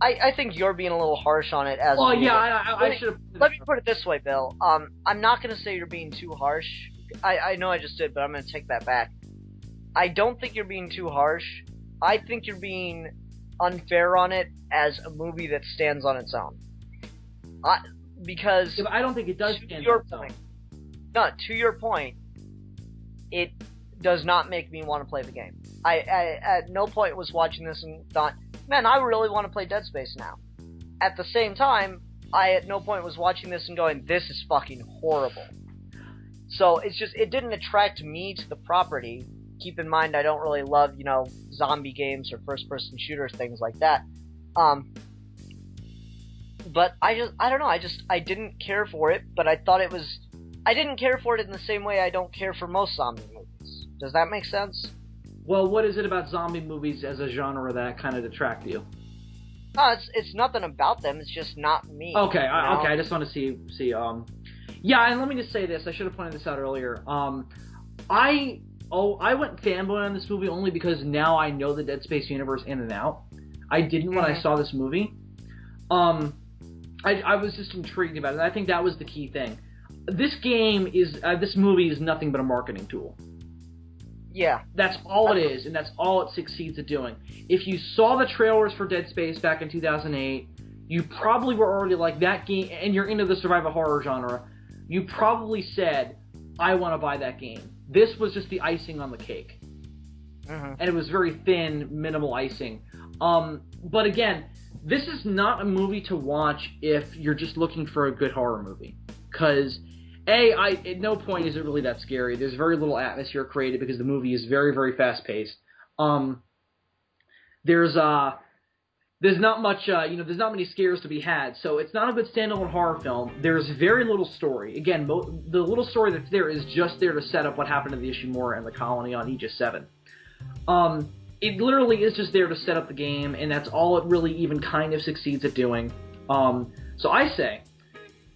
I think you're being a little harsh on it as well. Yeah, I should have. Let me put it this way, Bill. I'm not going to say you're being too harsh. I know I just did, but I'm going to take that back. I don't think you're being too harsh. I think you're being unfair on it as a movie that stands on its own. Because... Yeah, but I don't think it does stand on its own. No, to your point, it does not make me want to play the game. I at no point was watching this and thought, man, I really want to play Dead Space now. At the same time, I at no point was watching this and going, this is fucking horrible. So it's just, it didn't attract me to the property. Keep in mind, I don't really love, you know, zombie games or first-person shooters, things like that. But I don't know, I didn't care for it, but I thought it was, I didn't care for it in the same way I don't care for most zombie movies. Does that make sense? Well, what is it about zombie movies as a genre that kind of detract you? No, it's nothing about them. It's just not me. Okay, okay. I just want to see. Yeah, and let me just say this. I should have pointed this out earlier. I went fanboy on this movie only because now I know the Dead Space universe in and out. I didn't when I saw this movie. I was just intrigued about it. And I think that was the key thing. This movie is nothing but a marketing tool. Yeah. That's all it is, and that's all it succeeds at doing. If you saw the trailers for Dead Space back in 2008, you probably were already like, that game, and you're into the survival horror genre, you probably said, I want to buy that game. This was just the icing on the cake. And it was very thin, minimal icing. But again, this is not a movie to watch if you're just looking for a good horror movie. Because... at no point is it really that scary. There's very little atmosphere created because the movie is very, very fast-paced. There's not much, there's not many scares to be had, so it's not a good standalone horror film. There's very little story. Again, the little story that's there is just there to set up what happened to the Ishimura and the colony on Aegis 7. It literally is just there to set up the game, and that's all it really even kind of succeeds at doing. So I say,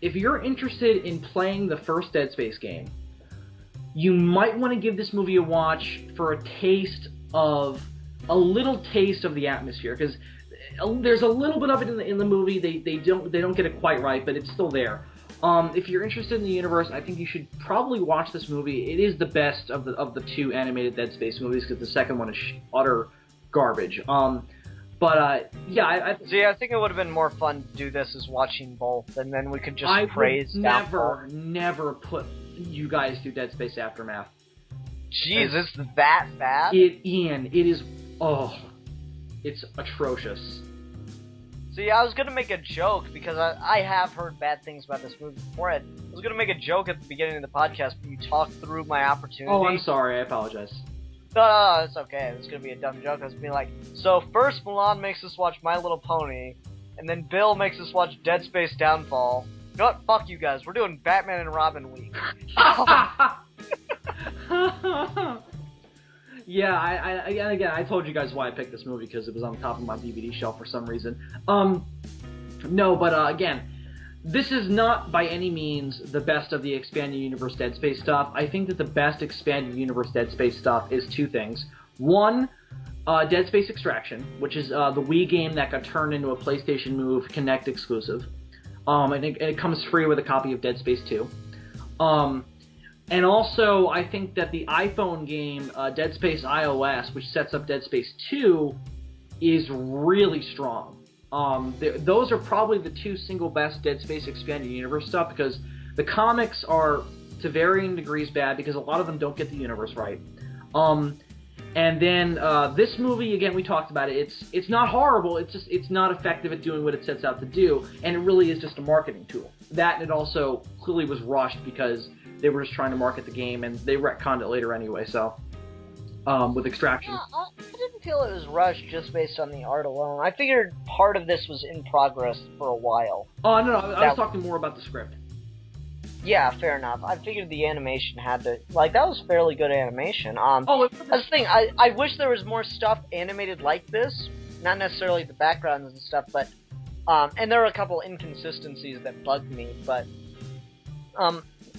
if you're interested in playing the first Dead Space game, you might want to give this movie a watch for a little taste of the atmosphere, because there's a little bit of it in the movie. They don't get it quite right, but it's still there. If you're interested in the universe, I think you should probably watch this movie. It is the best of the two animated Dead Space movies, because the second one is utter garbage. Yeah, I think it would have been more fun to do this as watching both, and then we could just praise. I never put you guys through Dead Space Aftermath. Jeez, it's that bad? Ian, it is. Oh, it's atrocious. See, I was gonna make a joke because I have heard bad things about this movie before. I was gonna make a joke at the beginning of the podcast, but you talked through my opportunity. Oh, I'm sorry. I apologize. No, it's okay. It's gonna be a dumb joke. I was being like, so first Milan makes us watch My Little Pony, and then Bill makes us watch Dead Space Downfall. You know what? Fuck you guys. We're doing Batman and Robin week. Yeah, I told you guys why I picked this movie, because it was on top of my DVD shelf for some reason. No, but again, this is not by any means the best of the Expanded Universe Dead Space stuff. I think that the best Expanded Universe Dead Space stuff is two things. One, Dead Space Extraction, which is the Wii game that got turned into a PlayStation Move Kinect exclusive. and it comes free with a copy of Dead Space 2. And also, I think that the iPhone game, Dead Space iOS, which sets up Dead Space 2, is really strong. Those are probably the two single best Dead Space Expanded Universe stuff, because the comics are, to varying degrees, bad, because a lot of them don't get the universe right. And then this movie, again, we talked about it. It's not horrible. It's not effective at doing what it sets out to do, and it really is just a marketing tool. That, and it also clearly was rushed because they were just trying to market the game, and they retconned it later anyway. So, with Extraction. Yeah, I didn't feel it was rushed just based on the art alone. I figured part of this was in progress for a while. Oh no, I was talking more about the script. Yeah, fair enough. I figured the animation had to... Like, that was fairly good animation. That's the thing. I wish there was more stuff animated like this. Not necessarily the backgrounds and stuff, but... and there were a couple inconsistencies that bugged me, but...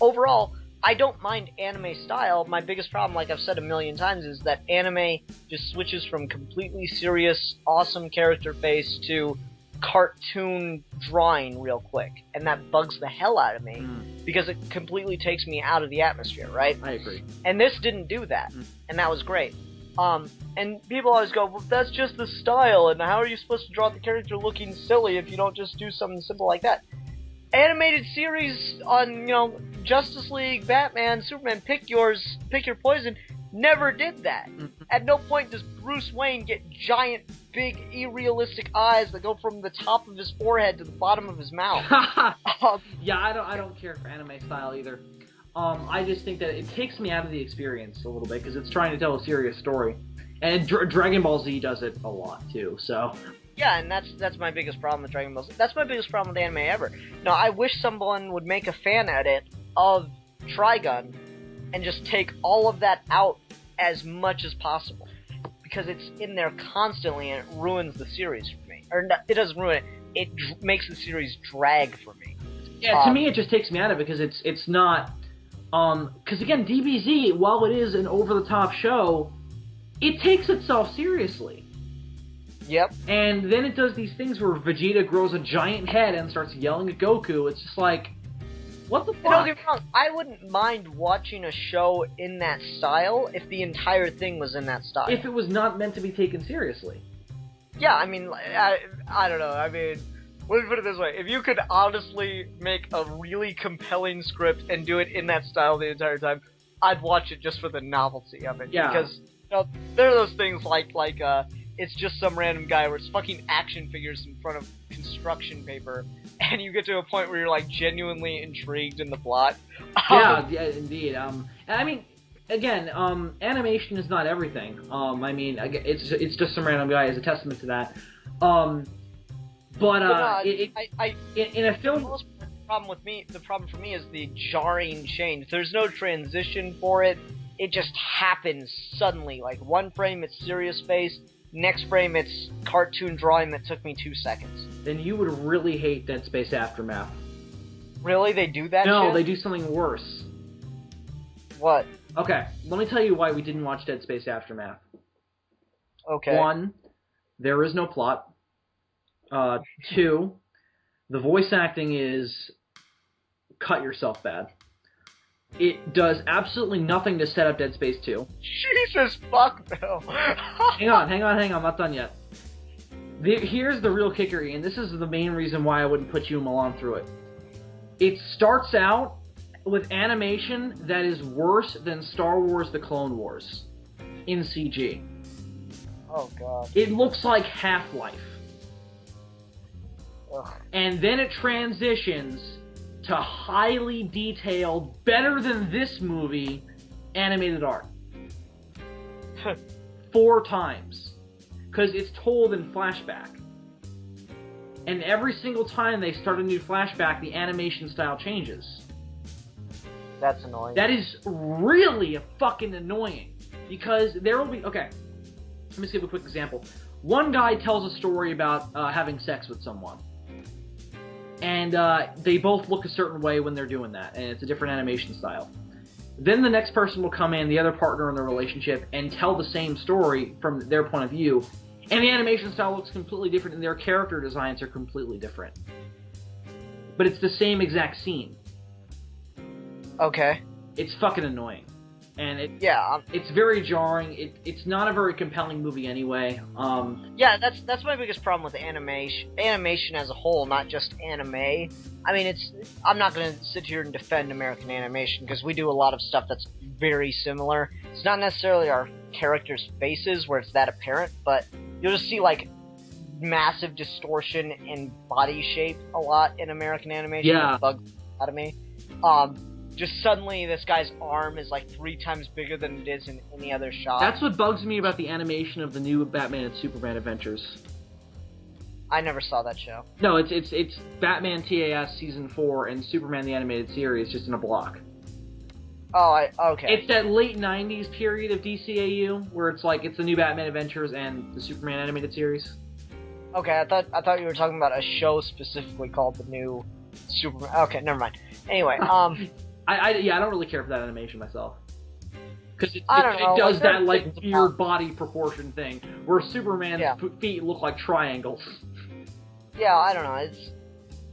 overall, I don't mind anime style. My biggest problem, like I've said a million times, is that anime just switches from completely serious, awesome character face to cartoon drawing real quick, and that bugs the hell out of me because it completely takes me out of the atmosphere, right? I agree. And this didn't do that, and that was great. And people always go, well, that's just the style, and how are you supposed to draw the character looking silly if you don't just do something simple like that? Animated series on, Justice League, Batman, Superman, pick your poison, never did that. At no point does Bruce Wayne get giant, big, irrealistic eyes that go from the top of his forehead to the bottom of his mouth. Yeah, I don't care for anime style either. I just think that it takes me out of the experience a little bit because it's trying to tell a serious story, and Dragon Ball Z does it a lot too. So. Yeah, and that's my biggest problem with Dragon Ball Z. That's my biggest problem with anime ever. Now, I wish someone would make a fan edit of Trigun and just take all of that out as much as possible, because it's in there constantly and it ruins the series for me. Or it doesn't ruin it. It makes the series drag for me. Yeah, to me it just takes me out of it because it's not. Because again, DBZ, while it is an over-the-top show, it takes itself seriously. Yep. And then it does these things where Vegeta grows a giant head and starts yelling at Goku. It's just like, what the fuck? Don't get me wrong, I wouldn't mind watching a show in that style if the entire thing was in that style. If it was not meant to be taken seriously. Yeah, I mean, I don't know. I mean, let me put it this way. If you could honestly make a really compelling script and do it in that style the entire time, I'd watch it just for the novelty of it. Yeah. Because, there are those things like it's just some random guy where it's fucking action figures in front of construction paper, and you get to a point where you're, like, genuinely intrigued in the plot. Yeah, indeed. I mean, again, animation is not everything. I mean, it's just some random guy as a testament to that. In a film... The problem for me is the jarring change. There's no transition for it. It just happens suddenly. Like, one frame it's serious face, next frame it's cartoon drawing that took me 2 seconds. Then you would really hate Dead Space Aftermath. Really? They do that No, shit? they do something worse. What? Okay, let me tell you why we didn't watch Dead Space Aftermath. Okay. 1, there is no plot. 2, the voice acting is cut yourself bad. It does absolutely nothing to set up Dead Space 2. Jesus fuck, Bill. Hang on, I'm not done yet. Here's the real kicker, and this is the main reason why I wouldn't put you and Milan through it. It starts out with animation that is worse than Star Wars The Clone Wars in CG. Oh, God. It looks like Half-Life. Ugh. And then it transitions to highly detailed, better than this movie, animated art. 4 times. Because it's told in flashback. And every single time they start a new flashback, the animation style changes. That's annoying. That is really fucking annoying. Because there will be... Okay, let me just give a quick example. One guy tells a story about having sex with someone. And they both look a certain way when they're doing that, and it's a different animation style. Then the next person will come in, the other partner in the relationship, and tell the same story from their point of view, and the animation style looks completely different, and their character designs are completely different. but it's the same exact scene. Okay. It's fucking annoying. And it's very jarring. It's not a very compelling movie anyway. Yeah, that's my biggest problem with animation as a whole, not just anime. I mean, I'm not going to sit here and defend American animation, because we do a lot of stuff that's very similar. It's not necessarily our characters' faces where it's that apparent, but you'll just see, like, massive distortion in body shape a lot in American animation. Yeah. It bugs out of me. Just suddenly this guy's arm is like 3 times bigger than it is in any other shot. That's what bugs me about the animation of the new Batman and Superman adventures. I never saw that show. No, it's Batman TAS Season 4 and Superman the Animated Series just in a block. Oh, okay. It's that late 90s period of DCAU where it's like it's the new Batman Adventures and the Superman Animated Series. Okay, I thought you were talking about a show specifically called the new Superman. Okay, never mind. Anyway, I don't really care for that animation myself. Because it know, does like, that, like, weird body proportion thing, where Superman's feet look like triangles. Yeah, I don't know,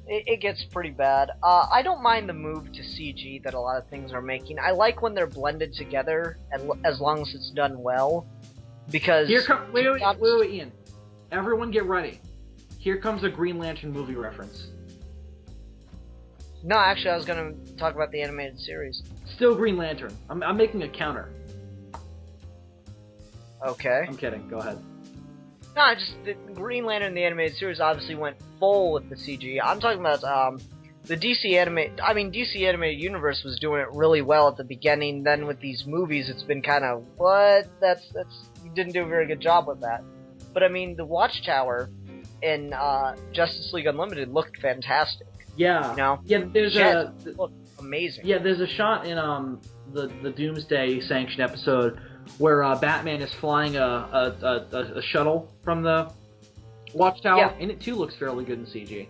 it gets pretty bad. I don't mind the move to CG that a lot of things are making. I like when they're blended together, as long as it's done well, because... Wait, Ian. Everyone get ready. Here comes a Green Lantern movie reference. No, actually, I was going to talk about the animated series. Still Green Lantern. I'm making a counter. Okay. I'm kidding. Go ahead. No, the Green Lantern, the animated series, obviously went full with the CG. I'm talking about the DC animated universe was doing it really well at the beginning. Then with these movies, it's been kind of what? You didn't do a very good job with that. But I mean, the Watchtower in Justice League Unlimited looked fantastic. Yeah. You know? Yeah. Looked amazing. Yeah. There's a shot in the Doomsday Sanction episode where Batman is flying a shuttle from the Watchtower, and it too looks fairly good in CG.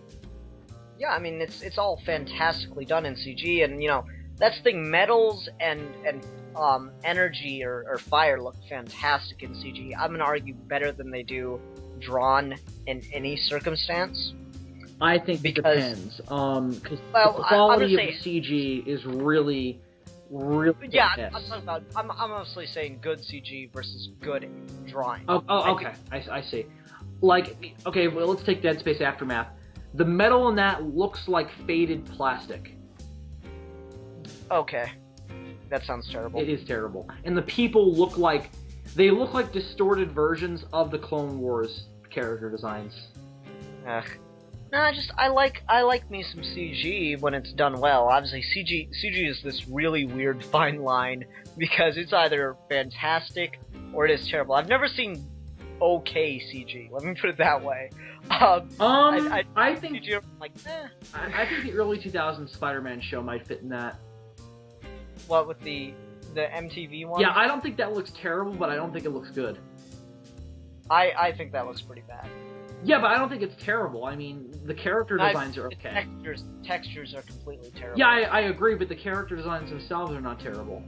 Yeah, I mean it's all fantastically done in CG, and you know that's the thing. Metals and energy or fire look fantastic in CG. I'm gonna argue better than they do drawn in any circumstance. I think it depends. Because the quality of the CG is really yeah, I'm talking about. I'm mostly saying good CG versus good drawing. Okay, I see. Like, okay, well, let's take Dead Space Aftermath. The metal in that looks like faded plastic. Okay, that sounds terrible. It is terrible, and the people look like distorted versions of the Clone Wars character designs. Ugh. No, I like me some CG when it's done well. Obviously, CG is this really weird fine line because it's either fantastic or it is terrible. I've never seen okay CG. Let me put it that way. I think CG, like, I think the early 2000s Spider-Man show might fit in that. What, with the MTV one? Yeah, I don't think that looks terrible, but I don't think it looks good. I think that looks pretty bad. Yeah, but I don't think it's terrible. I mean, the character designs are okay. Textures are completely terrible. Yeah, I agree, but the character designs themselves are not terrible.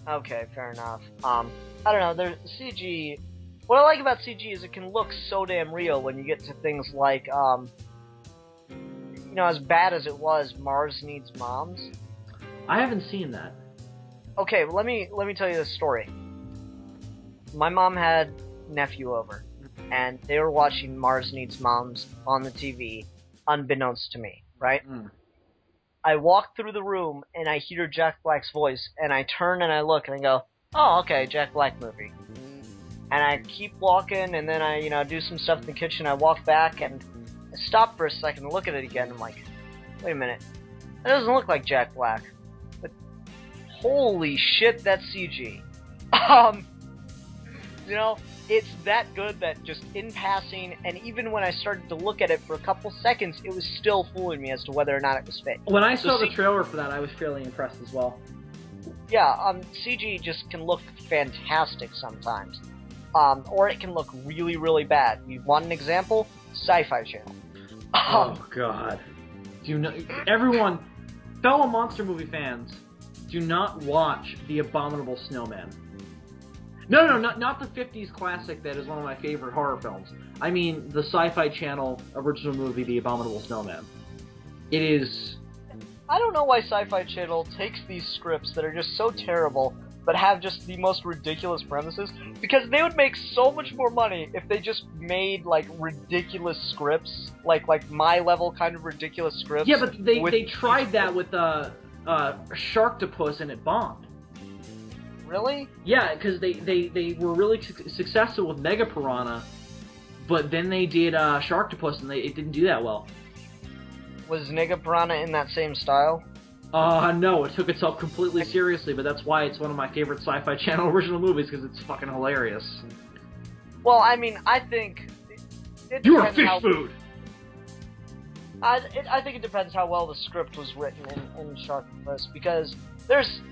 Okay, fair enough. I don't know, CG... What I like about CG is it can look so damn real when you get to things like, you know, as bad as it was, Mars Needs Moms. I haven't seen that. Okay, well, let me tell you this story. My mom had nephew over, and they were watching Mars Needs Moms on the TV, unbeknownst to me, right? Mm. I walk through the room, and I hear Jack Black's voice, and I turn and I look, and I go, oh, okay, Jack Black movie. And I keep walking, and then I, you know, do some stuff in the kitchen, I walk back, and I stop for a second and look at it again, I'm like, wait a minute, that doesn't look like Jack Black. But, holy shit, that's CG. You know, it's that good that just in passing, and even when I started to look at it for a couple seconds, it was still fooling me as to whether or not it was fake. When I saw the trailer for that, I was fairly impressed as well. Yeah, CG just can look fantastic sometimes. Or it can look really, really bad. You want an example? Sci-Fi Channel. Oh, God. Everyone, fellow monster movie fans, do not watch The Abominable Snowman. No, not the 50s classic that is one of my favorite horror films. I mean the Sci-Fi Channel original movie, The Abominable Snowman. It is... I don't know why Sci-Fi Channel takes these scripts that are just so terrible, but have just the most ridiculous premises, because they would make so much more money if they just made, like, ridiculous scripts, like my level kind of ridiculous scripts. Yeah, but they tried that with Sharktopus and it bombed. Really? Yeah, because they were really successful with Mega Piranha, but then they did Sharktopus and it didn't do that well. Was Mega Piranha in that same style? No, it took itself completely seriously, but that's why it's one of my favorite Sci-Fi Channel original movies, because it's fucking hilarious. Well, I mean, I think... You are fish food! I think it depends how well the script was written in Sharktopus, because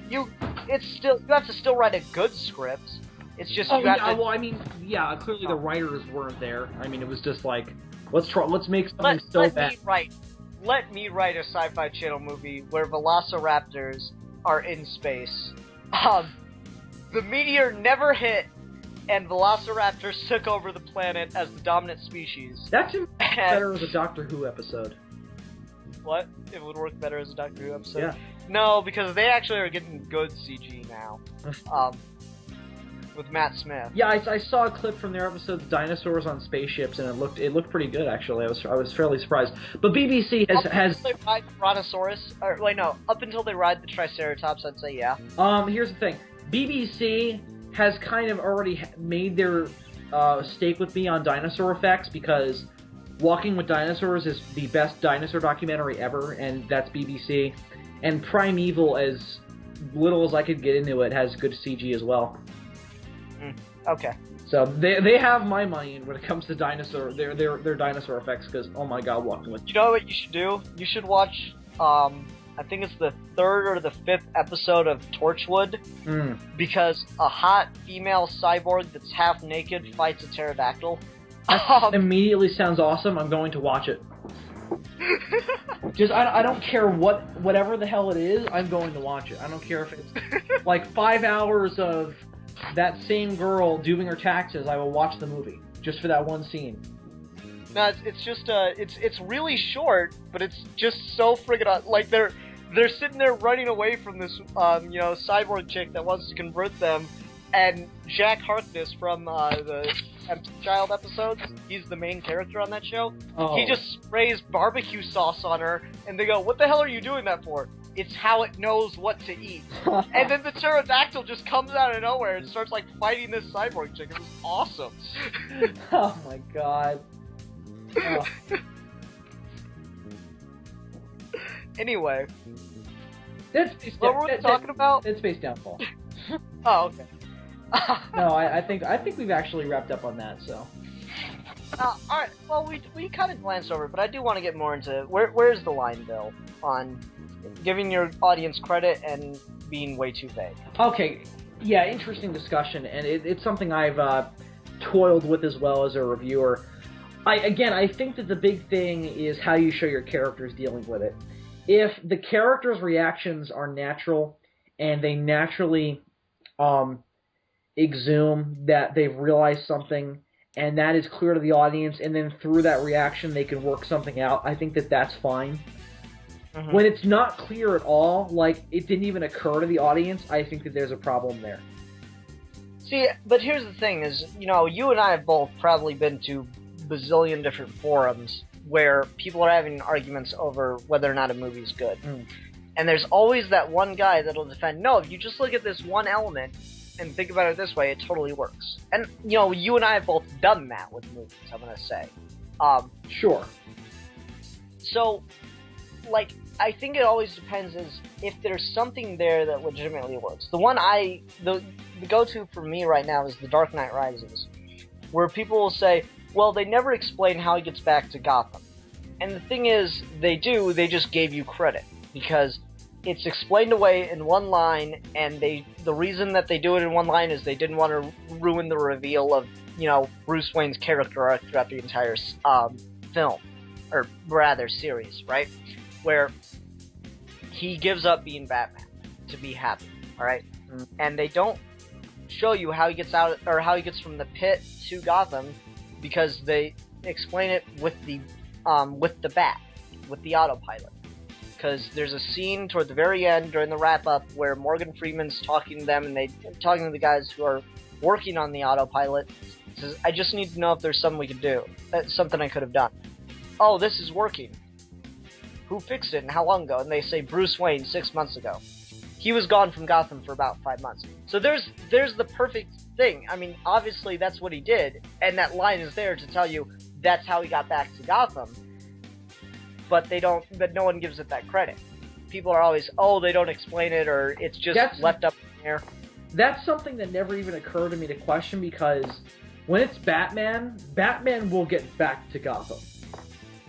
you have to still write a good script. It's just you have to... Well, I mean, yeah, clearly the writers weren't there. I mean, it was just like, let's make something so bad. Let me write a Sci-Fi Channel movie where velociraptors are in space. The meteor never hit, and velociraptors took over the planet as the dominant species. That's better as a Doctor Who episode. What? It would work better as a Doctor Who episode? Yeah. No, because they actually are getting good CG now. With Matt Smith. Yeah, I saw a clip from their episode, Dinosaurs on Spaceships, and it looked pretty good, actually. I was fairly surprised. But BBC has... Up until they ride the Brontosaurus, or wait, no, up until they ride the Triceratops, I'd say yeah. Here's the thing. BBC has kind of already made their stake with me on dinosaur effects, because Walking with Dinosaurs is the best dinosaur documentary ever, and that's BBC. And Primeval, as little as I could get into it, has good CG as well. Okay. So they have my money when it comes to their dinosaur effects, because oh my god, Walking with... You know what you should do? You should watch I think it's the 3rd or the 5th episode of Torchwood, because a hot female cyborg that's half naked fights a pterodactyl. That immediately sounds awesome. I'm going to watch it. Just I don't care whatever the hell it is, I'm going to watch it. I don't care if it's like 5 hours of that same girl doing her taxes. I will watch the movie just for that one scene. No, it's just it's really short, but it's just so friggin' like they're sitting there running away from this cyborg chick that wants to convert them, and Jack Harkness from the Empty Child episodes, he's the main character on that show. Oh. He just sprays barbecue sauce on her, and they go, "What the hell are you doing that for?" It's how it knows what to eat. And then the pterodactyl just comes out of nowhere and starts like fighting this cyborg chick. It was awesome. Oh my god. Oh. Anyway. What were we talking about? Dead Space Downfall. Oh, okay. No, I think we've actually wrapped up on that, so. Alright, well, we kind of glanced over it, but I do want to get more into where's the line, Bill, on giving your audience credit and being way too vague. Okay, yeah, interesting discussion, and it's something I've toiled with as well as a reviewer. I think that the big thing is how you show your characters dealing with it. If the characters' reactions are natural, and they naturally exhume that they've realized something, and that is clear to the audience, and then through that reaction they can work something out, I think that that's fine. Mm-hmm. When it's not clear at all, like it didn't even occur to the audience, I think that there's a problem there. See, but here's the thing is, you and I have both probably been to bazillion different forums where people are having arguments over whether or not a movie's good. And there's always that one guy that'll defend, no, if you just look at this one element and think about it this way, it totally works. And, you and I have both done that with movies, I'm going to say. Sure. So, like, I think it always depends is if there's something there that legitimately works. The one the go-to for me right now is The Dark Knight Rises, where people will say, well, they never explain how he gets back to Gotham. And the thing is, they just gave you credit, because it's explained away in one line, and the reason that they do it in one line is they didn't want to ruin the reveal of, Bruce Wayne's character arc throughout the entire film, or rather series, right? Where he gives up being Batman to be happy, alright? And they don't show you how he gets out, or how he gets from the pit to Gotham, because they explain it with the bat, with the autopilot. because there's a scene toward the very end during the wrap-up where Morgan Freeman's talking to them, and talking to the guys who are working on the autopilot. Says, I just need to know if there's something we could do. That's something I could have done. Oh, this is working. Who fixed it and how long ago? And they say Bruce Wayne 6 months ago. He was gone from Gotham for about 5 months. So there's the perfect thing. I mean, obviously that's what he did, and that line is there to tell you that's how he got back to Gotham. But no one gives it that credit. People are always, they don't explain it, or it's just left up in the air. That's something that never even occurred to me to question, because when it's Batman, Batman will get back to Gotham.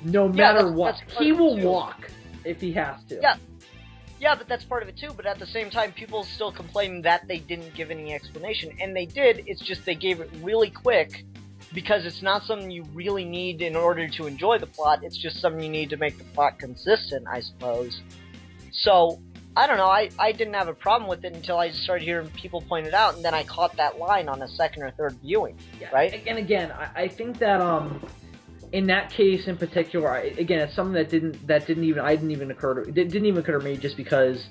No matter what. He will walk if he has to. Yeah, but that's part of it too, but at the same time, people still complain that they didn't give any explanation. And they did, it's just they gave it really quick, because it's not something you really need in order to enjoy the plot, it's just something you need to make the plot consistent, I suppose. So, I don't know, I didn't have a problem with it until I started hearing people point it out, and then I caught that line on a second or third viewing, right? And again, I think that, in that case in particular, again, it's something that didn't even occur to me, just because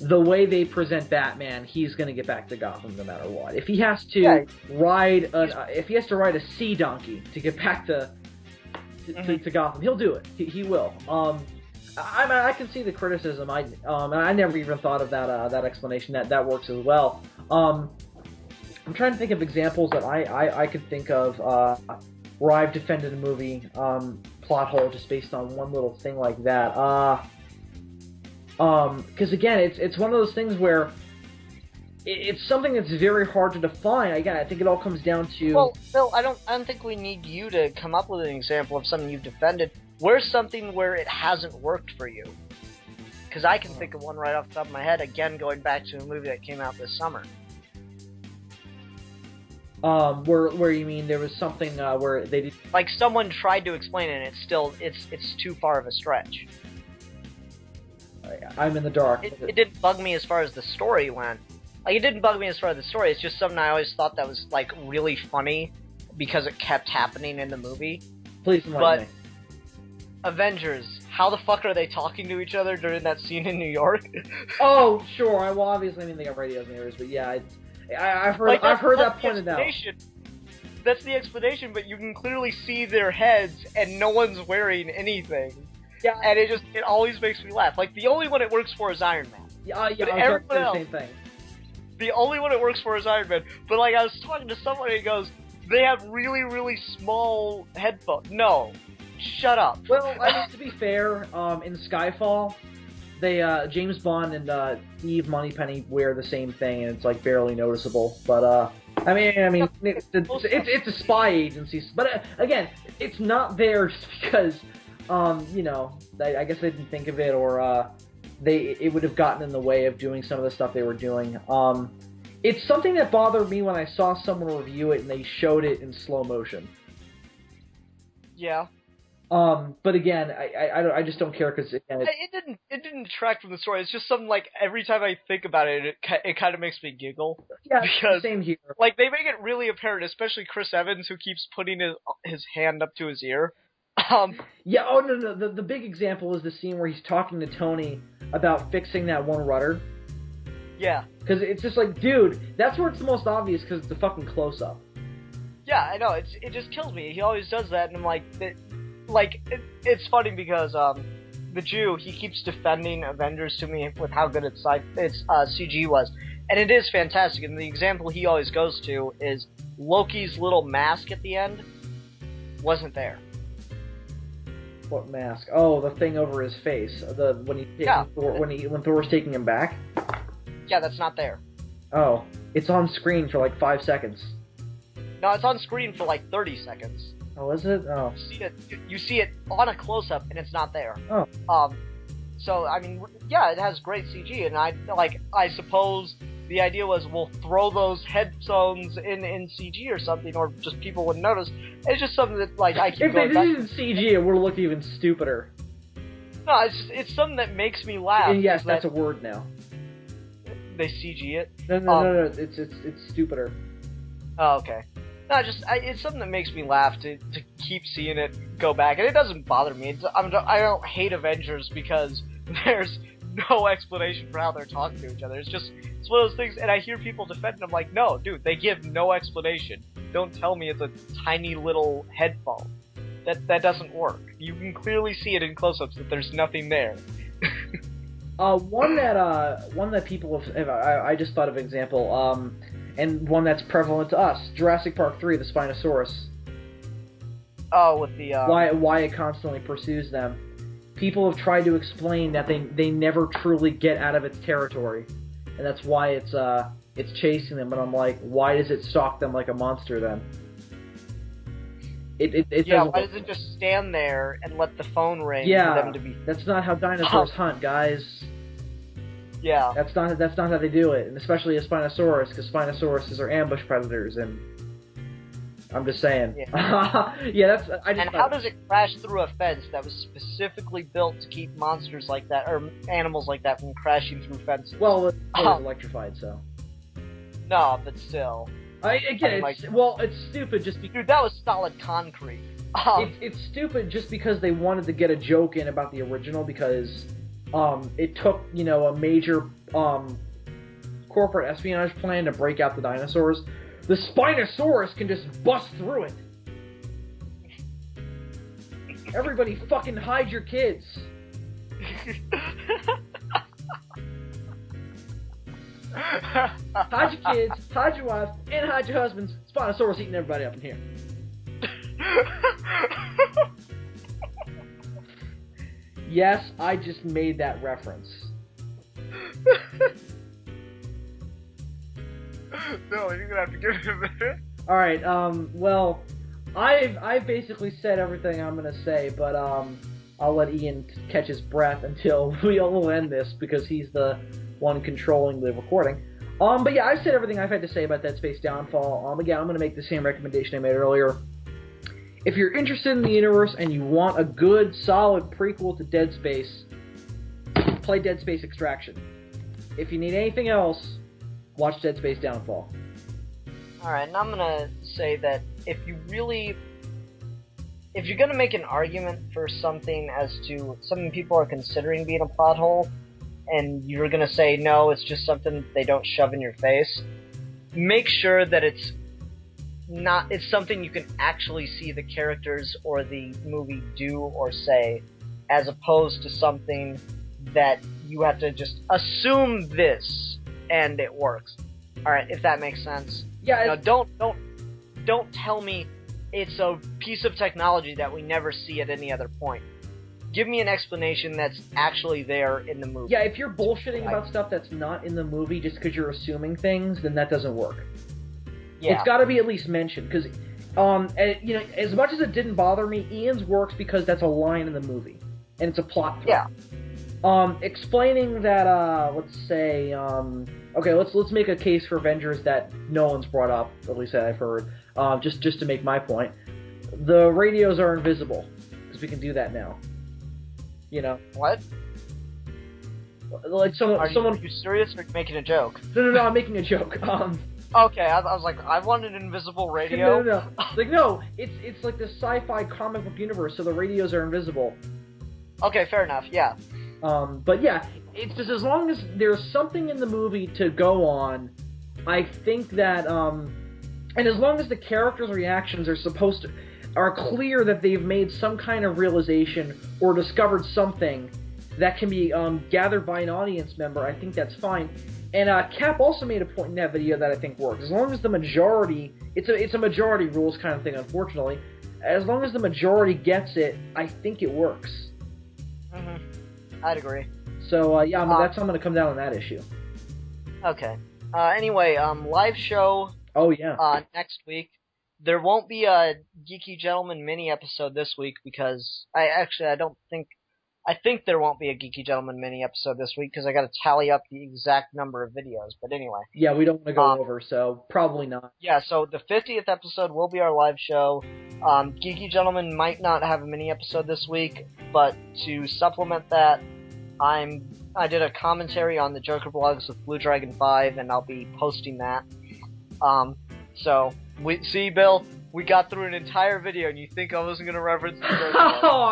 the way they present Batman, he's going to get back to Gotham no matter what. If he has to ride a sea donkey to get back to Gotham, he'll do it. He will. I can see the criticism. And I never even thought of that explanation. That works as well. I'm trying to think of examples that I could think of where I've defended a movie plot hole just based on one little thing like that. Because again, it's one of those things where it's something that's very hard to define. Again, I think it all comes down to. Well, Phil, I don't think we need you to come up with an example of something you've defended. Where's something where it hasn't worked for you? Because I can think of one right off the top of my head. Again, going back to a movie that came out this summer. Where you mean there was something where they did... Like someone tried to explain it, and it's too far of a stretch. I'm in the dark. It didn't bug me as far as the story went. Like, it didn't bug me as far as the story. It's just something I always thought that was like really funny because it kept happening in the movie. Please enlighten me. Avengers, how the fuck are they talking to each other during that scene in New York? Oh, sure. Well, obviously, I mean, they got radios and ears, but yeah, I've heard that pointed out. That's the explanation, but you can clearly see their heads, and no one's wearing anything. Yeah, and it always makes me laugh. Like, the only one it works for is Iron Man. Yeah, but everyone else, the same thing. The only one it works for is Iron Man. But like, I was talking to someone, and he goes, "They have really, really small headphones." No, shut up. Well, I mean, to be fair, in Skyfall, James Bond and Eve Moneypenny wear the same thing, and it's like barely noticeable. But I mean, it's a spy agency. But again, it's not there just because I guess they didn't think of it, or it would have gotten in the way of doing some of the stuff they were doing. It's something that bothered me when I saw someone review it and they showed it in slow motion. Yeah. But again, I just don't care because it didn't detract from the story. It's just something like every time I think about it, it kind of makes me giggle. Yeah, because, same here. Like, they make it really apparent, especially Chris Evans, who keeps putting his hand up to his ear. Yeah. Oh no. The big example is the scene where he's talking to Tony about fixing that one rudder. Yeah. Because it's just like, dude, that's where it's the most obvious because it's a fucking close up. Yeah, I know. It just kills me. He always does that, and I'm like. It's funny because the Jew, he keeps defending Avengers to me with how good its CG was, and it is fantastic. And the example he always goes to is Loki's little mask at the end wasn't there. What mask? Oh, the thing over his face. When Thor's taking him back. Yeah, that's not there. Oh, it's on screen for like 5 seconds. No, it's on screen for like 30 seconds. Oh, is it? Oh. You see it on a close-up, and it's not there. Oh. So, I mean, yeah, it has great CG, and I suppose the idea was we'll throw those headphones in CG or something, or just people wouldn't notice. It's just something that, like, I keep going back. If it isn't CG, it would look even stupider. No, it's something that makes me laugh. And yes, that's a word now. They CG it? No, it's stupider. Oh, okay. No, it's something that makes me laugh to keep seeing it go back, and it doesn't bother me. I don't hate Avengers because There's no explanation for how they're talking to each other. It's one of those things, and I hear people defend them like, no, dude, they give no explanation. Don't tell me it's a tiny little headphone. That doesn't work. You can clearly see it in close-ups that there's nothing there. One that people have I just thought of an example, and one that's prevalent to us, Jurassic Park 3, the Spinosaurus. Oh, with the why it constantly pursues them. People have tried to explain that they never truly get out of its territory, and that's why it's chasing them. But I'm like, why does it stalk them like a monster then? Why does it just stand there and let the phone ring for them to be... That's not how dinosaurs hunt, guys. Yeah. That's not how they do it, and especially a Spinosaurus, because Spinosauruses are ambush predators, and I'm just saying. Yeah. How does it crash through a fence that was specifically built to keep monsters like that, or animals like that, from crashing through fences? Well, it was electrified, so... No, but still... it's stupid just because... Dude, that was solid concrete. It's stupid just because they wanted to get a joke in about the original, because it took, a major corporate espionage plan to break out the dinosaurs. The Spinosaurus can just bust through it. Everybody fucking hide your kids. Hide your kids, hide your wives, and hide your husbands. Spinosaurus eating everybody up in here. Yes, I just made that reference. No, you're gonna have to give it a minute. Alright, well, I've basically said everything I'm gonna say, but I'll let Ian catch his breath until we'll end this, because he's the one controlling the recording. But yeah, I've said everything I've had to say about Dead Space Downfall. Again, I'm going to make the same recommendation I made earlier. If you're interested in the universe and you want a good, solid prequel to Dead Space, play Dead Space Extraction. If you need anything else, watch Dead Space Downfall. Alright, and I'm going to say that if you're going to make an argument for something as to something people are considering being a plot hole, and you're gonna say, no, it's just something they don't shove in your face, make sure that it's something you can actually see the characters or the movie do or say, as opposed to something that you have to just assume this, and it works. Alright, if that makes sense. Yeah. Don't tell me it's a piece of technology that we never see at any other point. Give me an explanation that's actually there in the movie. Yeah, if you're bullshitting about stuff that's not in the movie just because you're assuming things, then that doesn't work. Yeah. It's got to be at least mentioned, because, as much as it didn't bother me, Ian's works because that's a line in the movie, and it's a plot thread. Yeah. Explaining that, let's say, okay, let's make a case for Avengers that no one's brought up, at least that I've heard, just to make my point. The radios are invisible, because we can do that now. What? Like Are you serious or are you making a joke? No, I'm making a joke. Okay, I was like, I want an invisible radio. No. Like, no, it's like the sci-fi comic book universe, so the radios are invisible. Okay, fair enough, yeah. But yeah, it's just as long as there's something in the movie to go on, I think that, and as long as the characters' reactions are clear that they've made some kind of realization or discovered something that can be gathered by an audience member, I think that's fine. And Cap also made a point in that video that I think works. As long as the majority, it's a majority rules kind of thing, unfortunately. As long as the majority gets it, I think it works. I'd agree. So yeah, that's how I'm going to come down on that issue. Okay. Anyway, live show. Oh yeah. Next week. There won't be a Geeky Gentleman mini episode this week because I think there won't be a Geeky Gentleman mini episode this week because I got to tally up the exact number of videos. But anyway. Yeah, we don't want to go over, so probably not. Yeah, so the 50th episode will be our live show. Geeky Gentleman might not have a mini episode this week, but to supplement that, I did a commentary on the Joker blogs with Blue Dragon 5, and I'll be posting that. So, see, Bill, we got through an entire video, and you think I wasn't gonna reference the first Oh,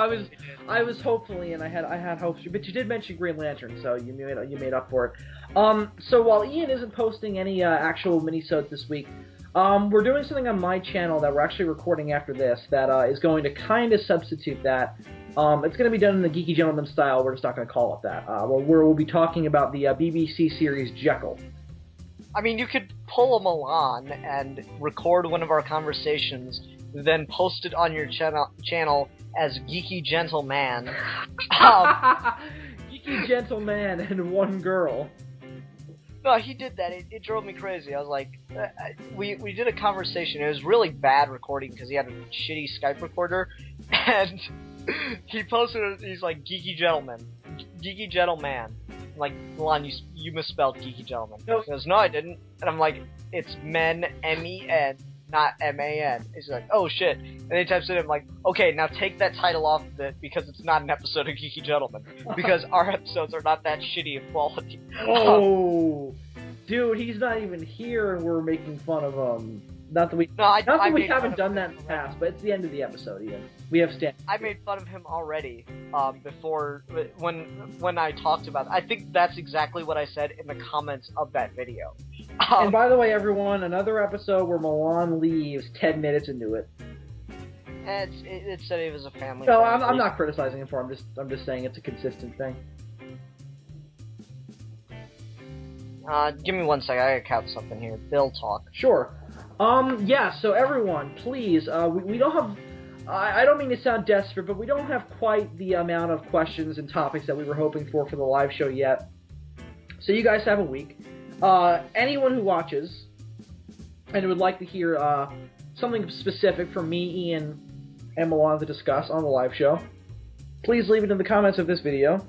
I was hopefully, and I had hopes, but you did mention Green Lantern, so you made up for it. So while Ian isn't posting any actual minisodes this week, we're doing something on my channel that we're actually recording after this that is going to kind of substitute that. It's going to be done in the Geeky Gentleman style. We're just not going to call it that. We'll be talking about the BBC series Jekyll. I mean, you could pull a Milan and record one of our conversations, then post it on your channel as Geeky Gentleman. Geeky Gentleman and one girl. No, he did that. It drove me crazy. I was like, we did a conversation. It was really bad recording because he had a shitty Skype recorder, and he posted it. He's like, Geeky Gentleman. Geeky Gentleman. I'm like, Milan, you misspelled Geeky Gentleman. He goes, no, I didn't. And I'm like, it's men, M-E-N, not M-A-N. He's like, oh shit. And he types it in, I'm like, okay, now take that title off of it because it's not an episode of Geeky Gentleman. Because our episodes are not that shitty of quality. Oh, dude, he's not even here and we're making fun of him. Not that we haven't done that in the past, but it's the end of the episode, Ian. We have standards. I made fun of him already before when I talked about it. I think that's exactly what I said in the comments of that video. And by the way, everyone, another episode where Milan leaves 10 minutes into it. It said it was a family. No, I'm not criticizing him for it. I'm just saying it's a consistent thing. Give me 1 second. I gotta count something here. Bill talk. Sure. Yeah, so everyone, please, we don't have, I don't mean to sound desperate, but we don't have quite the amount of questions and topics that we were hoping for the live show yet. So you guys have a week. Anyone who watches and would like to hear something specific from me, Ian, and Milan to discuss on the live show, please leave it in the comments of this video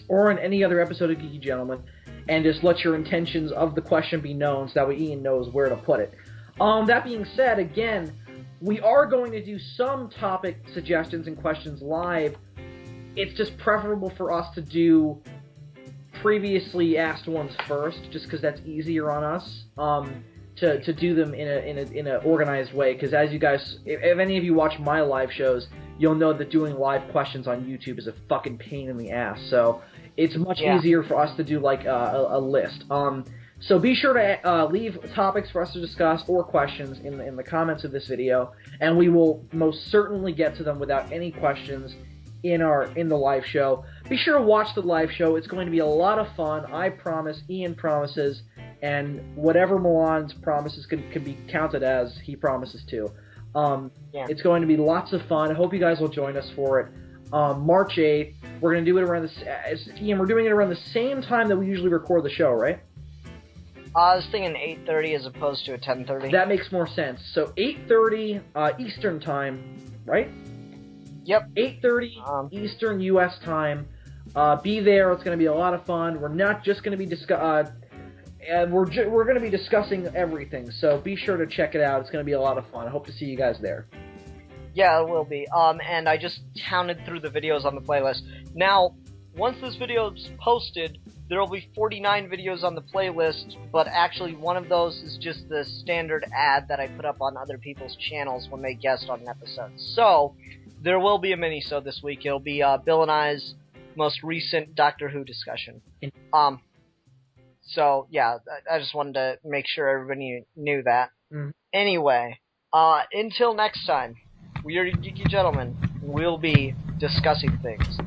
or in any other episode of Geeky Gentleman, and just let your intentions of the question be known so that way Ian knows where to put it. That being said, again, we are going to do some topic suggestions and questions live. It's just preferable for us to do previously asked ones first, just because that's easier on us to do them in a organized way. Because as you guys, if any of you watch my live shows, you'll know that doing live questions on YouTube is a fucking pain in the ass. So it's much easier for us to do like a list. So be sure to leave topics for us to discuss or questions in the comments of this video, and we will most certainly get to them without any questions in the live show. Be sure to watch the live show. It's going to be a lot of fun. I promise. Ian promises, and whatever Milan's promises can be counted as he promises to. It's going to be lots of fun. I hope you guys will join us for it. March 8th. We're going to do it around Ian, we're doing it around the same time that we usually record the show, right? I was thinking 8:30 as opposed to a 10:30. That makes more sense. So 8:30 Eastern time, right? Yep. 8:30 Eastern U.S. time. Be there. It's going to be a lot of fun. We're not just going to be we're going to be discussing everything. So be sure to check it out. It's going to be a lot of fun. I hope to see you guys there. Yeah, it will be. And I just counted through the videos on the playlist. Now, once this video is posted, there will be 49 videos on the playlist, but actually one of those is just the standard ad that I put up on other people's channels when they guest on an episode. So, there will be a mini-sode this week. It'll be Bill and I's most recent Doctor Who discussion. So, yeah, I just wanted to make sure everybody knew that. Anyway, until next time, we are Geeky Gentlemen. We'll be discussing things.